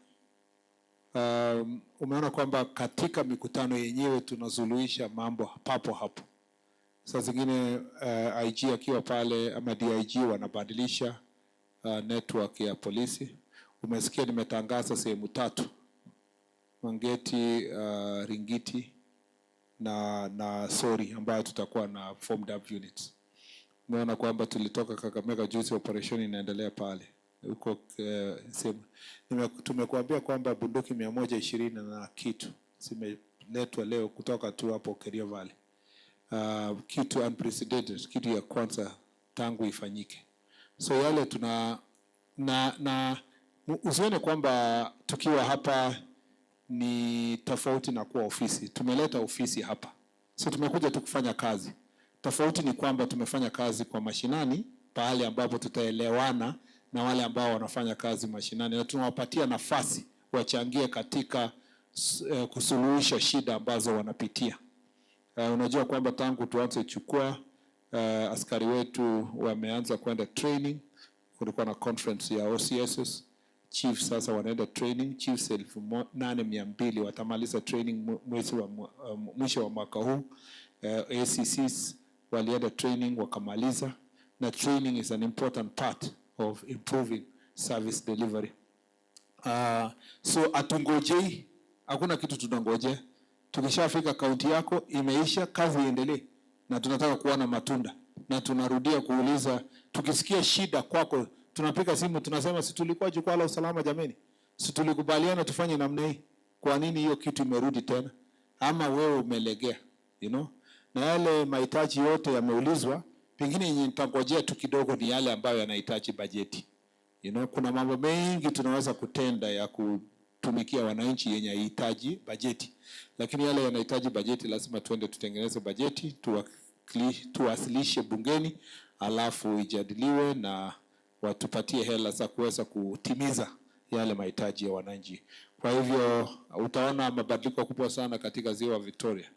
Umeona kwamba katika mikutano yenyewe tunasuluhisha mambo papo hapo. Saa zingine IG akiwa pale ama DIG wanabadilisha network ya polisi. Umesikia nimetangaza sehemu 3: Mangeti, Ringiti na Sori, ambayo tutakuwa na formed up units. Umeona kwamba tulitoka Kakamega juzi, operation inaendelea pale huko. Tumekuambia kwamba bunduki 120 na kitu zimeletwa leo kutoka tu hapo Kerio Valley. Kitu unprecedented, kitu ya kwanza tangu ifanyike. So yale tuna na usione kwamba tukiwa hapa ni tofauti na kuwa ofisi. Tumeleta ofisi hapa, so tumekuja tu kufanya kazi. Tofauti ni kwamba tumefanya kazi kwa mashinani, pahali ambapo tutaelewana na wale ambao wanafanya kazi mashinani, na tunawapatia nafasi wachangie katika kusuluhisha shida ambazo wanapitia. Unajua kwamba tangu tuanze chukua askari wetu wameanza kwenda training. Kulikuwa na conference ya OCSs, chief sasa wanaenda training. Chiefs 8,200 watamaliza training mwisho wa mwaka huu. ACCs walienda training wakamaliza, na training is an important part of improving service delivery. So atungojei, hakuna kitu tunangojea. Tukishafika kaunti yako imeisha, kazi iendelee, na tunataka kuona matunda. Na tunarudia kuuliza, tukisikia shida kwako tunapiga simu, tunasema si tulikuwa jukwaa la usalama jameni, si tulikubaliana tufanye namna hii? Kwa nini hiyo kitu imerudi tena? Ama wewe umelegea, na yale mahitaji yote yameulizwa. Pengine yenye nitangojea tu kidogo ni yale ambayo yanahitaji bajeti. Kuna mambo mengi tunaweza kutenda ya kutumikia wananchi yenye hitaji bajeti, lakini yale yanahitaji bajeti lazima tuende tutengeneze bajeti, tuwasilishe bungeni, alafu ijadiliwe na watupatie hela za kuweza kutimiza yale mahitaji ya wananchi. Kwa hivyo utaona mabadiliko kubwa sana katika ziwa Victoria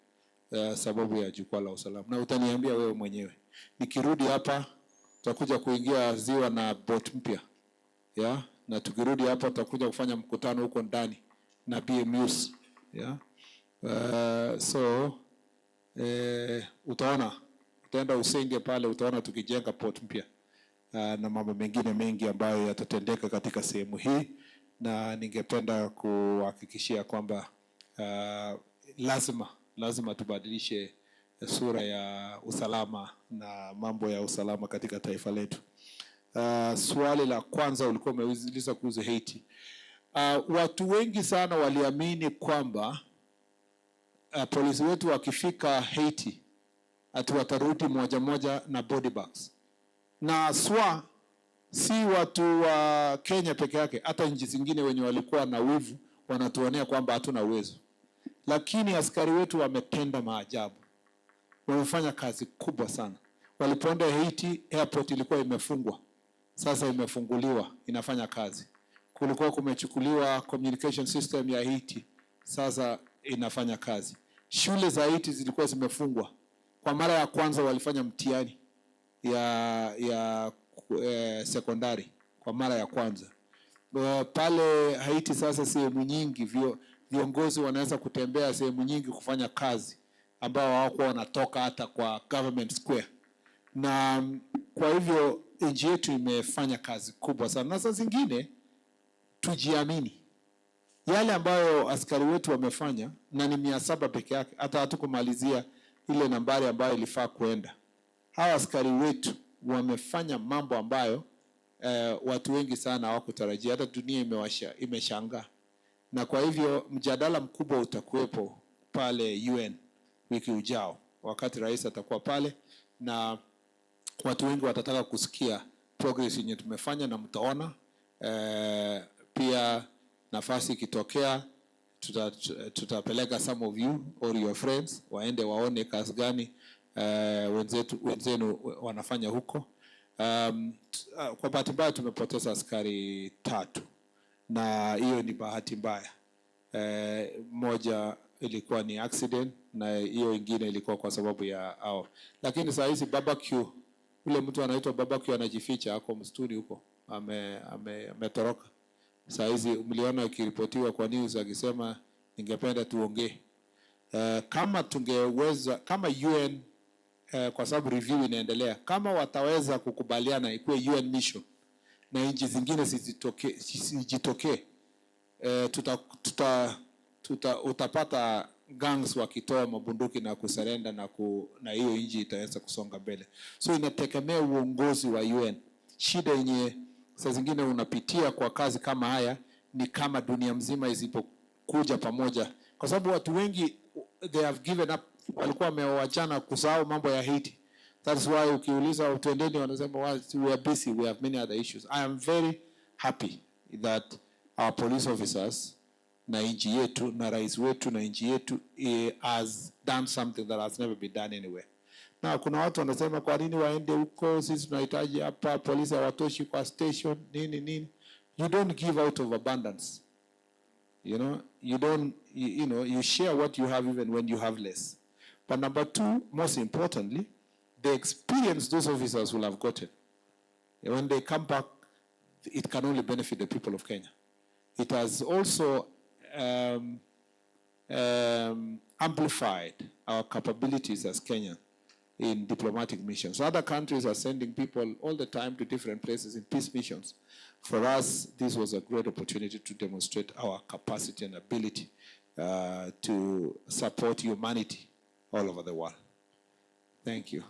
sababu ya jukwaa la usalama, na utaniambia wewe mwenyewe. Nikirudi hapa tutakuja kuingia ziwa na boat mpya, na tukirudi hapa tutakuja kufanya mkutano huko ndani na BMUs, utaenda Usenge pale, utaona tukijenga port mpya na mambo mengine mengi ambayo yatatendeka katika sehemu hii, na ningependa kuhakikishia kwamba lazima tubadilishe sura ya usalama na mambo ya usalama katika taifa letu. Swali la kwanza ulikuwa umeuliza kuhusu Haiti. Watu wengi sana waliamini kwamba polisi wetu wakifika Haiti ati watarudi moja moja na body bags. Na si watu wa Kenya peke yake, hata nchi zingine wenye walikuwa na wivu wanatuonea kwamba hatuna uwezo. Lakini askari wetu wametenda maajabu. Wamefanya kazi kubwa sana. Walipoenda Haiti, airport ilikuwa imefungwa. Sasa imefunguliwa, inafanya kazi. Kulikuwa kumechukuliwa communication system ya Haiti, sasa inafanya kazi. Shule za Haiti zilikuwa zimefungwa. Kwa mara ya kwanza walifanya mtihani ya sekondari kwa mara ya kwanza. Pale Haiti sasa sehemu nyingi viongozi wanaweza kutembea sehemu nyingi kufanya kazi ambao hawakuwa wanatoka hata kwa government square. Na kwa hivyo nchi yetu imefanya kazi kubwa sana. Na saa zingine tujiamini. Yale ambayo askari wetu wamefanya, na ni 700 peke yake, hata hatukumalizia ile nambari ambayo ilifaa kuenda. Hawa askari wetu wamefanya mambo ambayo watu wengi sana hawakutarajia, hata dunia imeshangaa. Na kwa hivyo mjadala mkubwa utakuwepo pale UN wiki ujao, wakati rais atakuwa pale, na watu wengi watataka kusikia progress yenye tumefanya, na mtaona pia nafasi ikitokea tutapeleka some of you or your friends waende waone kazi gani wenzenu wanafanya huko. Kwa bahati mbaya tumepoteza askari 3, na hiyo ni bahati mbaya. Moja ilikuwa ni accident, na hiyo ingine ilikuwa kwa sababu ya hao. Lakini saa hizi barbecue, ule mtu anaitwa barbecue anajificha, ako msituni huko, ametoroka. Saa hizi mliona akiripotiwa kwa news akisema ningependa tuongee. Kama tungeweza, kama UN, kwa sababu review inaendelea, kama wataweza kukubaliana ikuwe UN mission na nchi zingine zijitokee, utapata gangs wakitoa mabunduki na kusurrender na hiyo nchi itaweza kusonga mbele. So inategemea uongozi wa UN. Shida yenye saa zingine unapitia kwa kazi kama haya ni kama dunia mzima isipokuja pamoja, kwa sababu watu wengi they have given up, walikuwa wamewachana kusahau mambo ya Haiti. That's why ukiuliza watu wengine wanasema we are busy, we have many other issues. I am very happy that our police officers na nchi yetu na rais wetu na nchi yetu has done something that has never been done anywhere. Na kuna watu wanasema kwa nini waende huko, sisi tunahitaji hapa, polisi hawatoshi kwa station nini. You don't give out of abundance. You know, you share what you have even when you have less. But number two, most importantly, the experience those officers will have gotten, when they come back, it can only benefit the people of Kenya. It has also amplified our capabilities as Kenya in diplomatic missions. So other countries are sending people all the time to different places in peace missions. For us, this was a great opportunity to demonstrate our capacity and ability to support humanity all over the world. Thank you.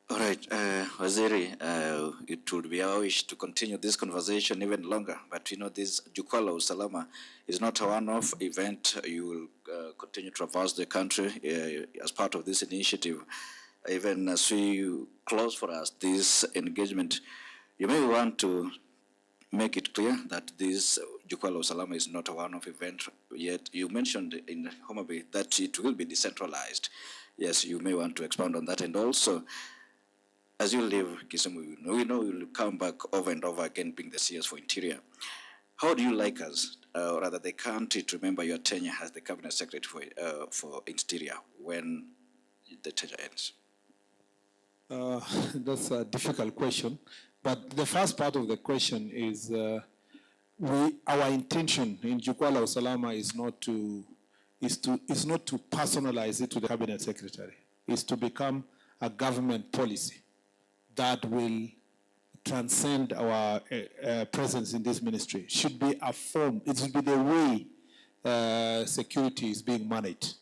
All right, Waziri, it would be our wish to continue this conversation even longer, but this Jukwaa la Usalama is not a one-off event. You will continue to traverse the country as part of this initiative. Even as we close for us this engagement, you may want to make it clear that this Jukwaa la Usalama is not a one-off event. Yet you mentioned in Homa Bay that it will be decentralized. Yes, you may want to expound on that. And also, as you leave Kisumu, we know you'll come back over and over again being the CS for Interior. How do you like us, or rather the country, to remember your tenure as the Cabinet Secretary for Interior when the tenure ends? That's a difficult question. But the first part of the question is our intention in Jukwaa la Usalama is not to personalize it to the Cabinet Secretary. It's to become a government policy that will transcend our presence in this ministry. It should be a form. It should be the way security is being managed.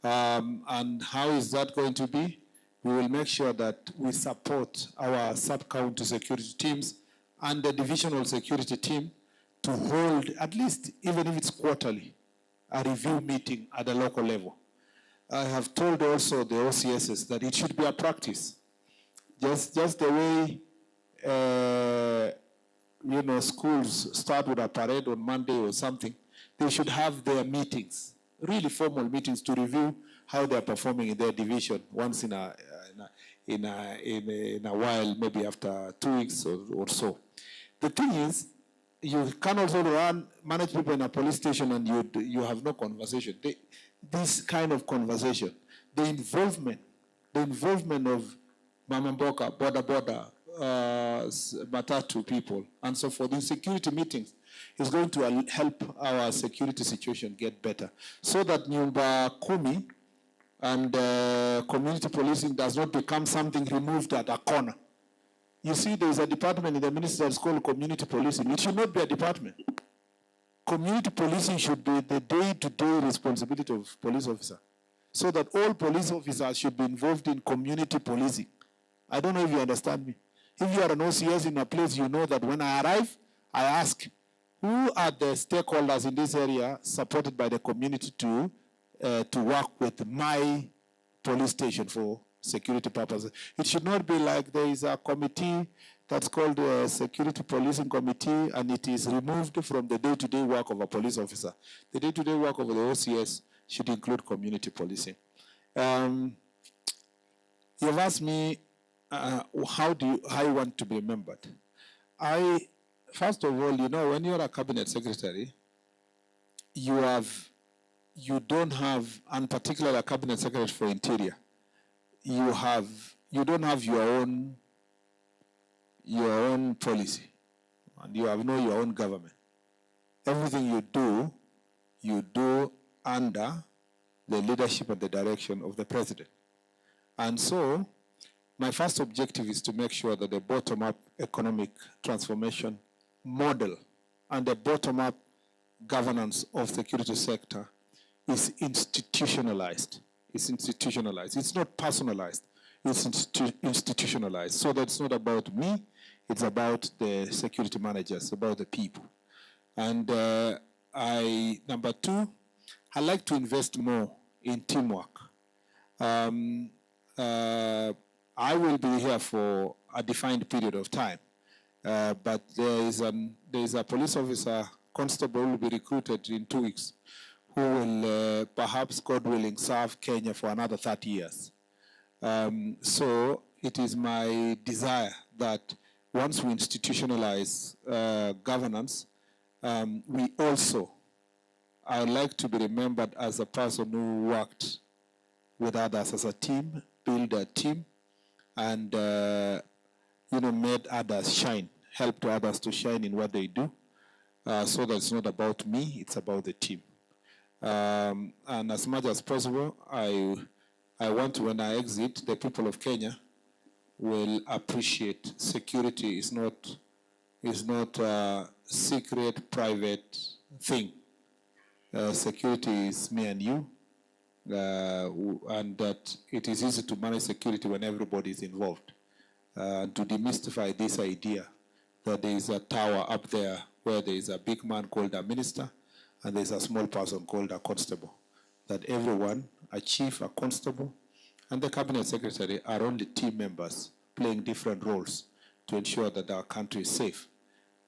And how is that going to be? We will make sure that we support our sub-county security teams and the divisional security team to hold, at least, even if it's quarterly, a review meeting at the local level. I have told also the OCSs that it should be a practice. Just the way, schools start with a parade on Monday or something, they should have their meetings, really formal meetings, to review how they are performing in their division once in a while, maybe after 2 weeks or so. The thing is, you can also manage people in a police station and you have no conversation. This kind of conversation, the involvement of Mama Mboka, Boda, Matatu people, and so forth, in security meetings, is going to help our security situation get better, so that Nyumba Kumi and community policing does not become something removed at a corner. You see, there is a department in the ministry that's called community policing. It should not be a department. Community policing should be the day-to-day responsibility of police officer, so that all police officers should be involved in community policing. I don't know if you understand me. If you are an OCS in a place, you know that when I arrive, I ask, who are the stakeholders in this area supported by the community to work with my police station for security purposes? It should not be like there is a committee that's called the Security Policing Committee, and it is removed from the day-to-day work of a police officer. The day-to-day work of the OCS should include community policing. You've asked me how you want to be remembered. First of all, when you're a cabinet secretary, you don't have, and particularly a cabinet secretary for interior, you don't have your own policy. and you have your own government. Everything you do under the leadership and the direction of the president. And so, my first objective is to make sure that the bottom-up economic transformation model and the bottom-up governance of the security sector is institutionalized. It's institutionalized. It's not personalized. It's institutionalized. So that's not about me. It's about the security managers, about the people. And number two, I like to invest more in teamwork. I will be here for a defined period of time, but there is a police officer, constable, will be recruited in 2 weeks, who will perhaps, God willing, serve Kenya for another 30 years. So it is my desire that once we institutionalize governance, we also, I would like to be remembered as a person who worked with others as a team, build a team, and made others shine, helped others to shine in what they do, so that it's not about me, it's about the team. And as much as possible, I want to, when I exit, the people of Kenya will appreciate security is not a secret, private thing. Security is me and you, and that it is easy to manage security when everybody is involved. To demystify this idea that there is a tower up there where there is a big man called a minister and there's a small person called a constable. That everyone, a chief, a constable, and the cabinet secretary are only team members playing different roles to ensure that our country is safe.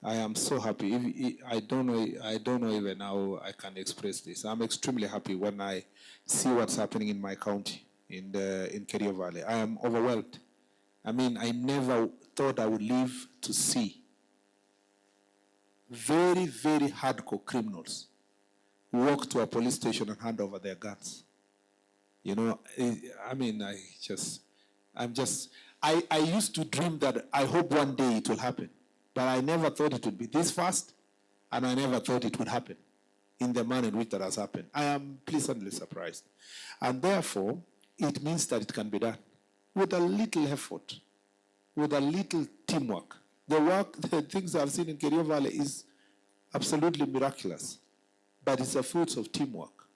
I am so happy. I don't know even how I can express this. I'm extremely happy when I see what's happening in my county, in Kerio Valley. I am overwhelmed. I mean, I never thought I would live to see very, very hardcore criminals walk to a police station and hand over their guns. I mean, I used to dream that I hope one day it will happen. But I never thought it would be this fast, and I never thought it would happen in the manner in which that has happened. I am pleasantly surprised. And therefore, it means that it can be done with a little effort, with a little teamwork. The things I've seen in Kerio Valley is absolutely miraculous, but it's the fruits of teamwork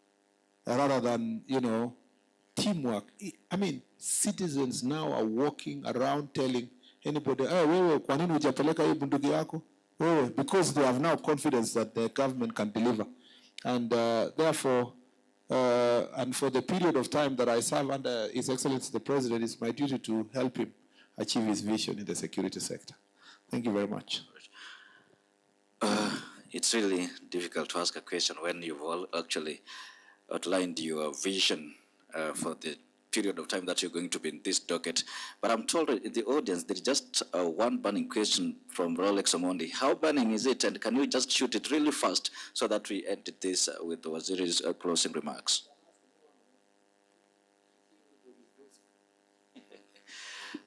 rather than, teamwork. I mean, citizens now are walking around telling anybody, wewe kwa nini hujapeleka hii bunduki yako? Wewe, because they have now confidence that the government can deliver. And therefore, and for the period of time that I serve under His Excellency the President, it's my duty to help him achieve his vision in the security sector. Thank you very much. It's really difficult to ask a question when you've all actually outlined your vision for the period of time that you're going to be in this docket. But I'm told in the audience there is just one burning question from Rolex Omondi. How burning is it? And can you just shoot it really fast so that we end this with the Waziri's closing remarks?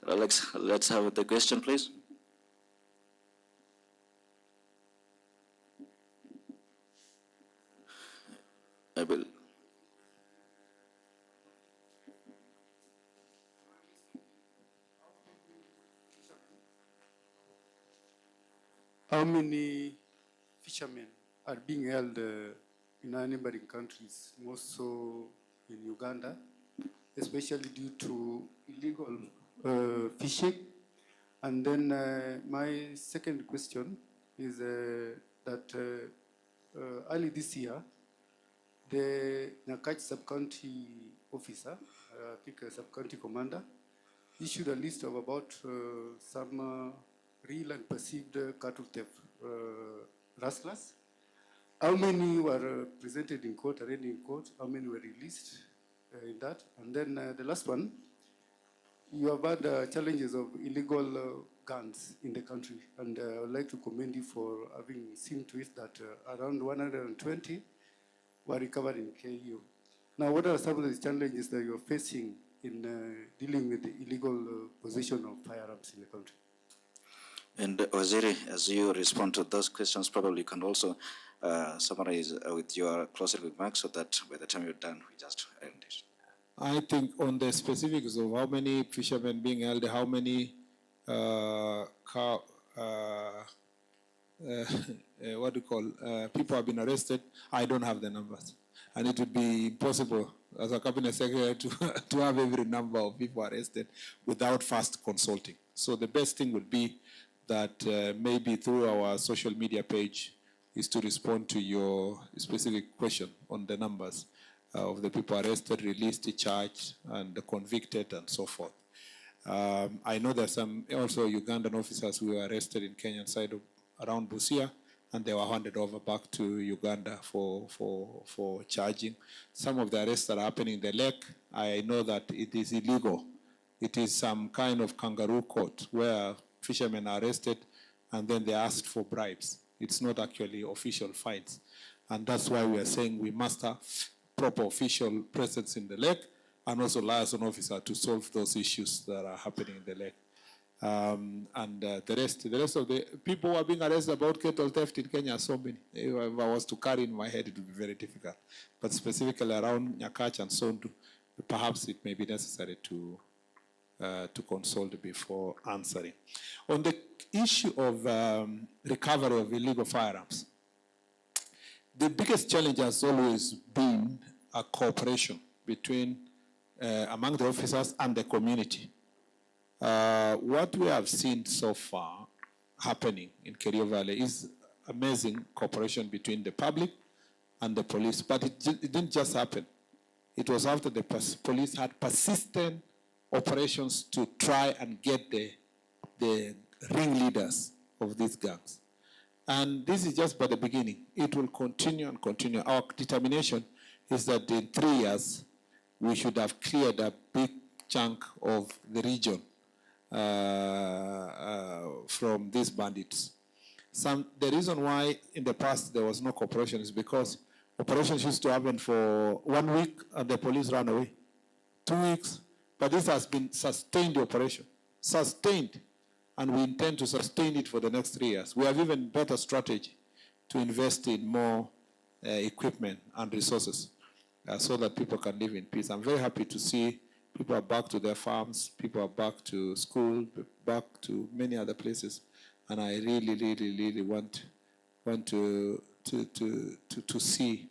Rolex, let's have the question, please. I will. How many fishermen are being held in our neighboring countries, more so in Uganda, especially due to illegal fishing? And then my second question is that early this year, the Nyakach sub-county officer, I think a sub-county commander, issued a list of about some real and perceived cattle theft rustlers. How many were presented in court, arraigned in court? How many were released in that? And then the last one, you have had challenges of illegal guns in the country, and I would like to commend you for having seen to it that around 120 were recovered in KU. Now, what are some of the challenges that you're facing in dealing with the illegal possession of firearms in the country? And Waziri, as you respond to those questions, probably you can also summarize with your closing remarks so that by the time you're done, we just end it. I think on the specifics of how many fishermen being held, how many what do you call, people have been arrested, I don't have the numbers. And it would be impossible as a cabinet secretary to have every number of people arrested without first consulting. So the best thing would be that maybe through our social media page is to respond to your specific question on the numbers of the people arrested, released, charged, and convicted, and so forth. I know there's some also Ugandan officers who were arrested in Kenyan side of, around Busia, and they were handed over back to Uganda for charging. Some of the arrests that are happening in the lake, I know that it is illegal. It is some kind of kangaroo court where fishermen are arrested and then they asked for bribes. It's not actually official fines. And that's why we are saying we must have proper official presence in the lake and also liaison officer to solve those issues that are happening in the lake. The rest of the people who are being arrested about cattle theft in Kenya are so many. If I was to carry in my head, it would be very difficult. But specifically around Nyakach and Sondu, perhaps it may be necessary to consult before answering. On the issue of recovery of illegal firearms, the biggest challenge has always been a cooperation between among the officers and the community. What we have seen so far happening in Kerio Valley is amazing cooperation between the public and the police, but it didn't just happen. It was after the police had persistent operations to try and get the ringleaders of these gangs. And this is just but the beginning. It will continue and continue. Our determination is that in 3 years, we should have cleared a big chunk of the region from these bandits. The reason why in the past there was no cooperation is because operations used to happen for 1 week and the police ran away. 2 weeks. But this has been sustained operation, sustained, and we intend to sustain it for the next 3 years. We have even better strategy to invest in more equipment and resources so that people can live in peace. I'm very happy to see people are back to their farms, people are back to school, back to many other places, and I really, really, really want to see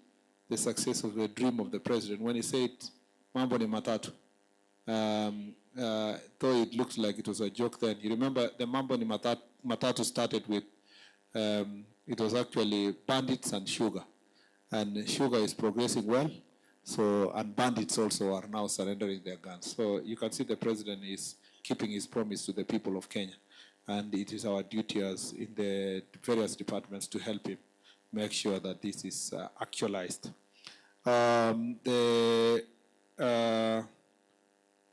the success of the dream of the president when he said, "Mambo ni matatu." Though it looked like it was a joke then. You remember the Mambo ni Matatu started with, it was actually bandits and sugar. And sugar is progressing well, and bandits also are now surrendering their guns. So you can see the president is keeping his promise to the people of Kenya. And it is our duty as in the various departments to help him make sure that this is actualized.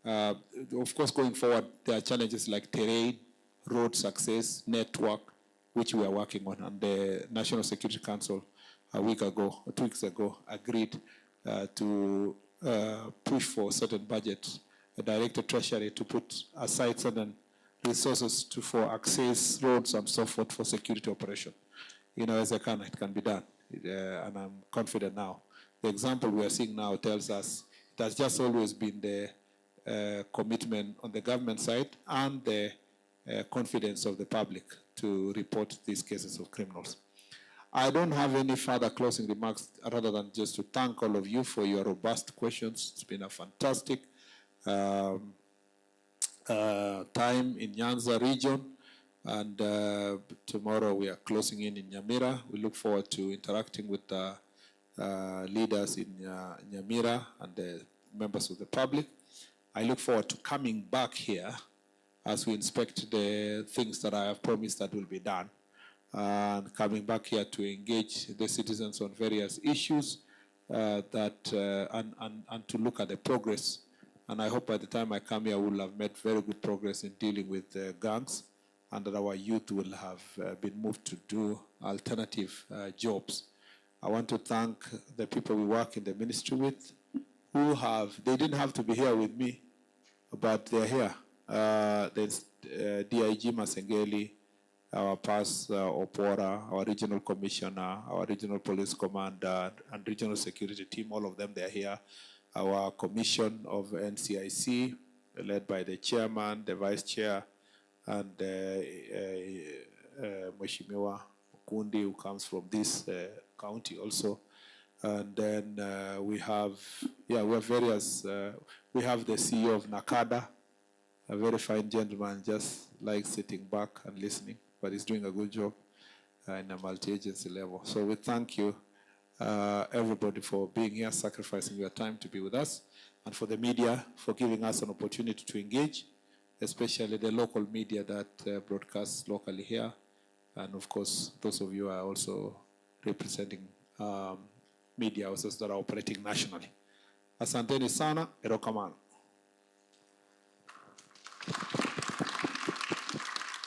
Of course, going forward, there are challenges like terrain, road success, network, which we are working on. And the National Security Council a week ago, 2 weeks ago, agreed to push for certain budgets, a directed treasury to put aside certain resources for access, roads, and so forth for security operation. As it can be done. And I'm confident now. The example we are seeing now tells us it has just always been the commitment on the government side and the confidence of the public to report these cases of criminals. I don't have any further closing remarks rather than just to thank all of you for your robust questions. It's been a fantastic time in Nyanza region, and tomorrow we are closing in Nyamira. We look forward to interacting with the leaders in Nyamira and the members of the public. I look forward to coming back here as we inspect the things that I have promised that will be done, and coming back here to engage the citizens on various issues and to look at the progress. And I hope by the time I come here, we'll have made very good progress in dealing with gangs, and that our youth will have been moved to do alternative jobs. I want to thank the people we work in the ministry with, they didn't have to be here with me, but they're here. There's DIG Masengeli, our past Opora, our regional commissioner, our regional police commander, and regional security team, all of them, they're here. Our commission of NCIC, led by the chairman, the vice chair, and Mheshimiwa Kundi, who comes from this county also. And then we have various, we have the CEO of NACADA, a very fine gentleman, just like sitting back and listening, but he's doing a good job in a multi-agency level. So we thank you, everybody, for being here, sacrificing your time to be with us, and for the media for giving us an opportunity to engage, especially the local media that broadcasts locally here. And of course, those of you are also representing media houses that are operating nationally. Asanteni sana, erokamano.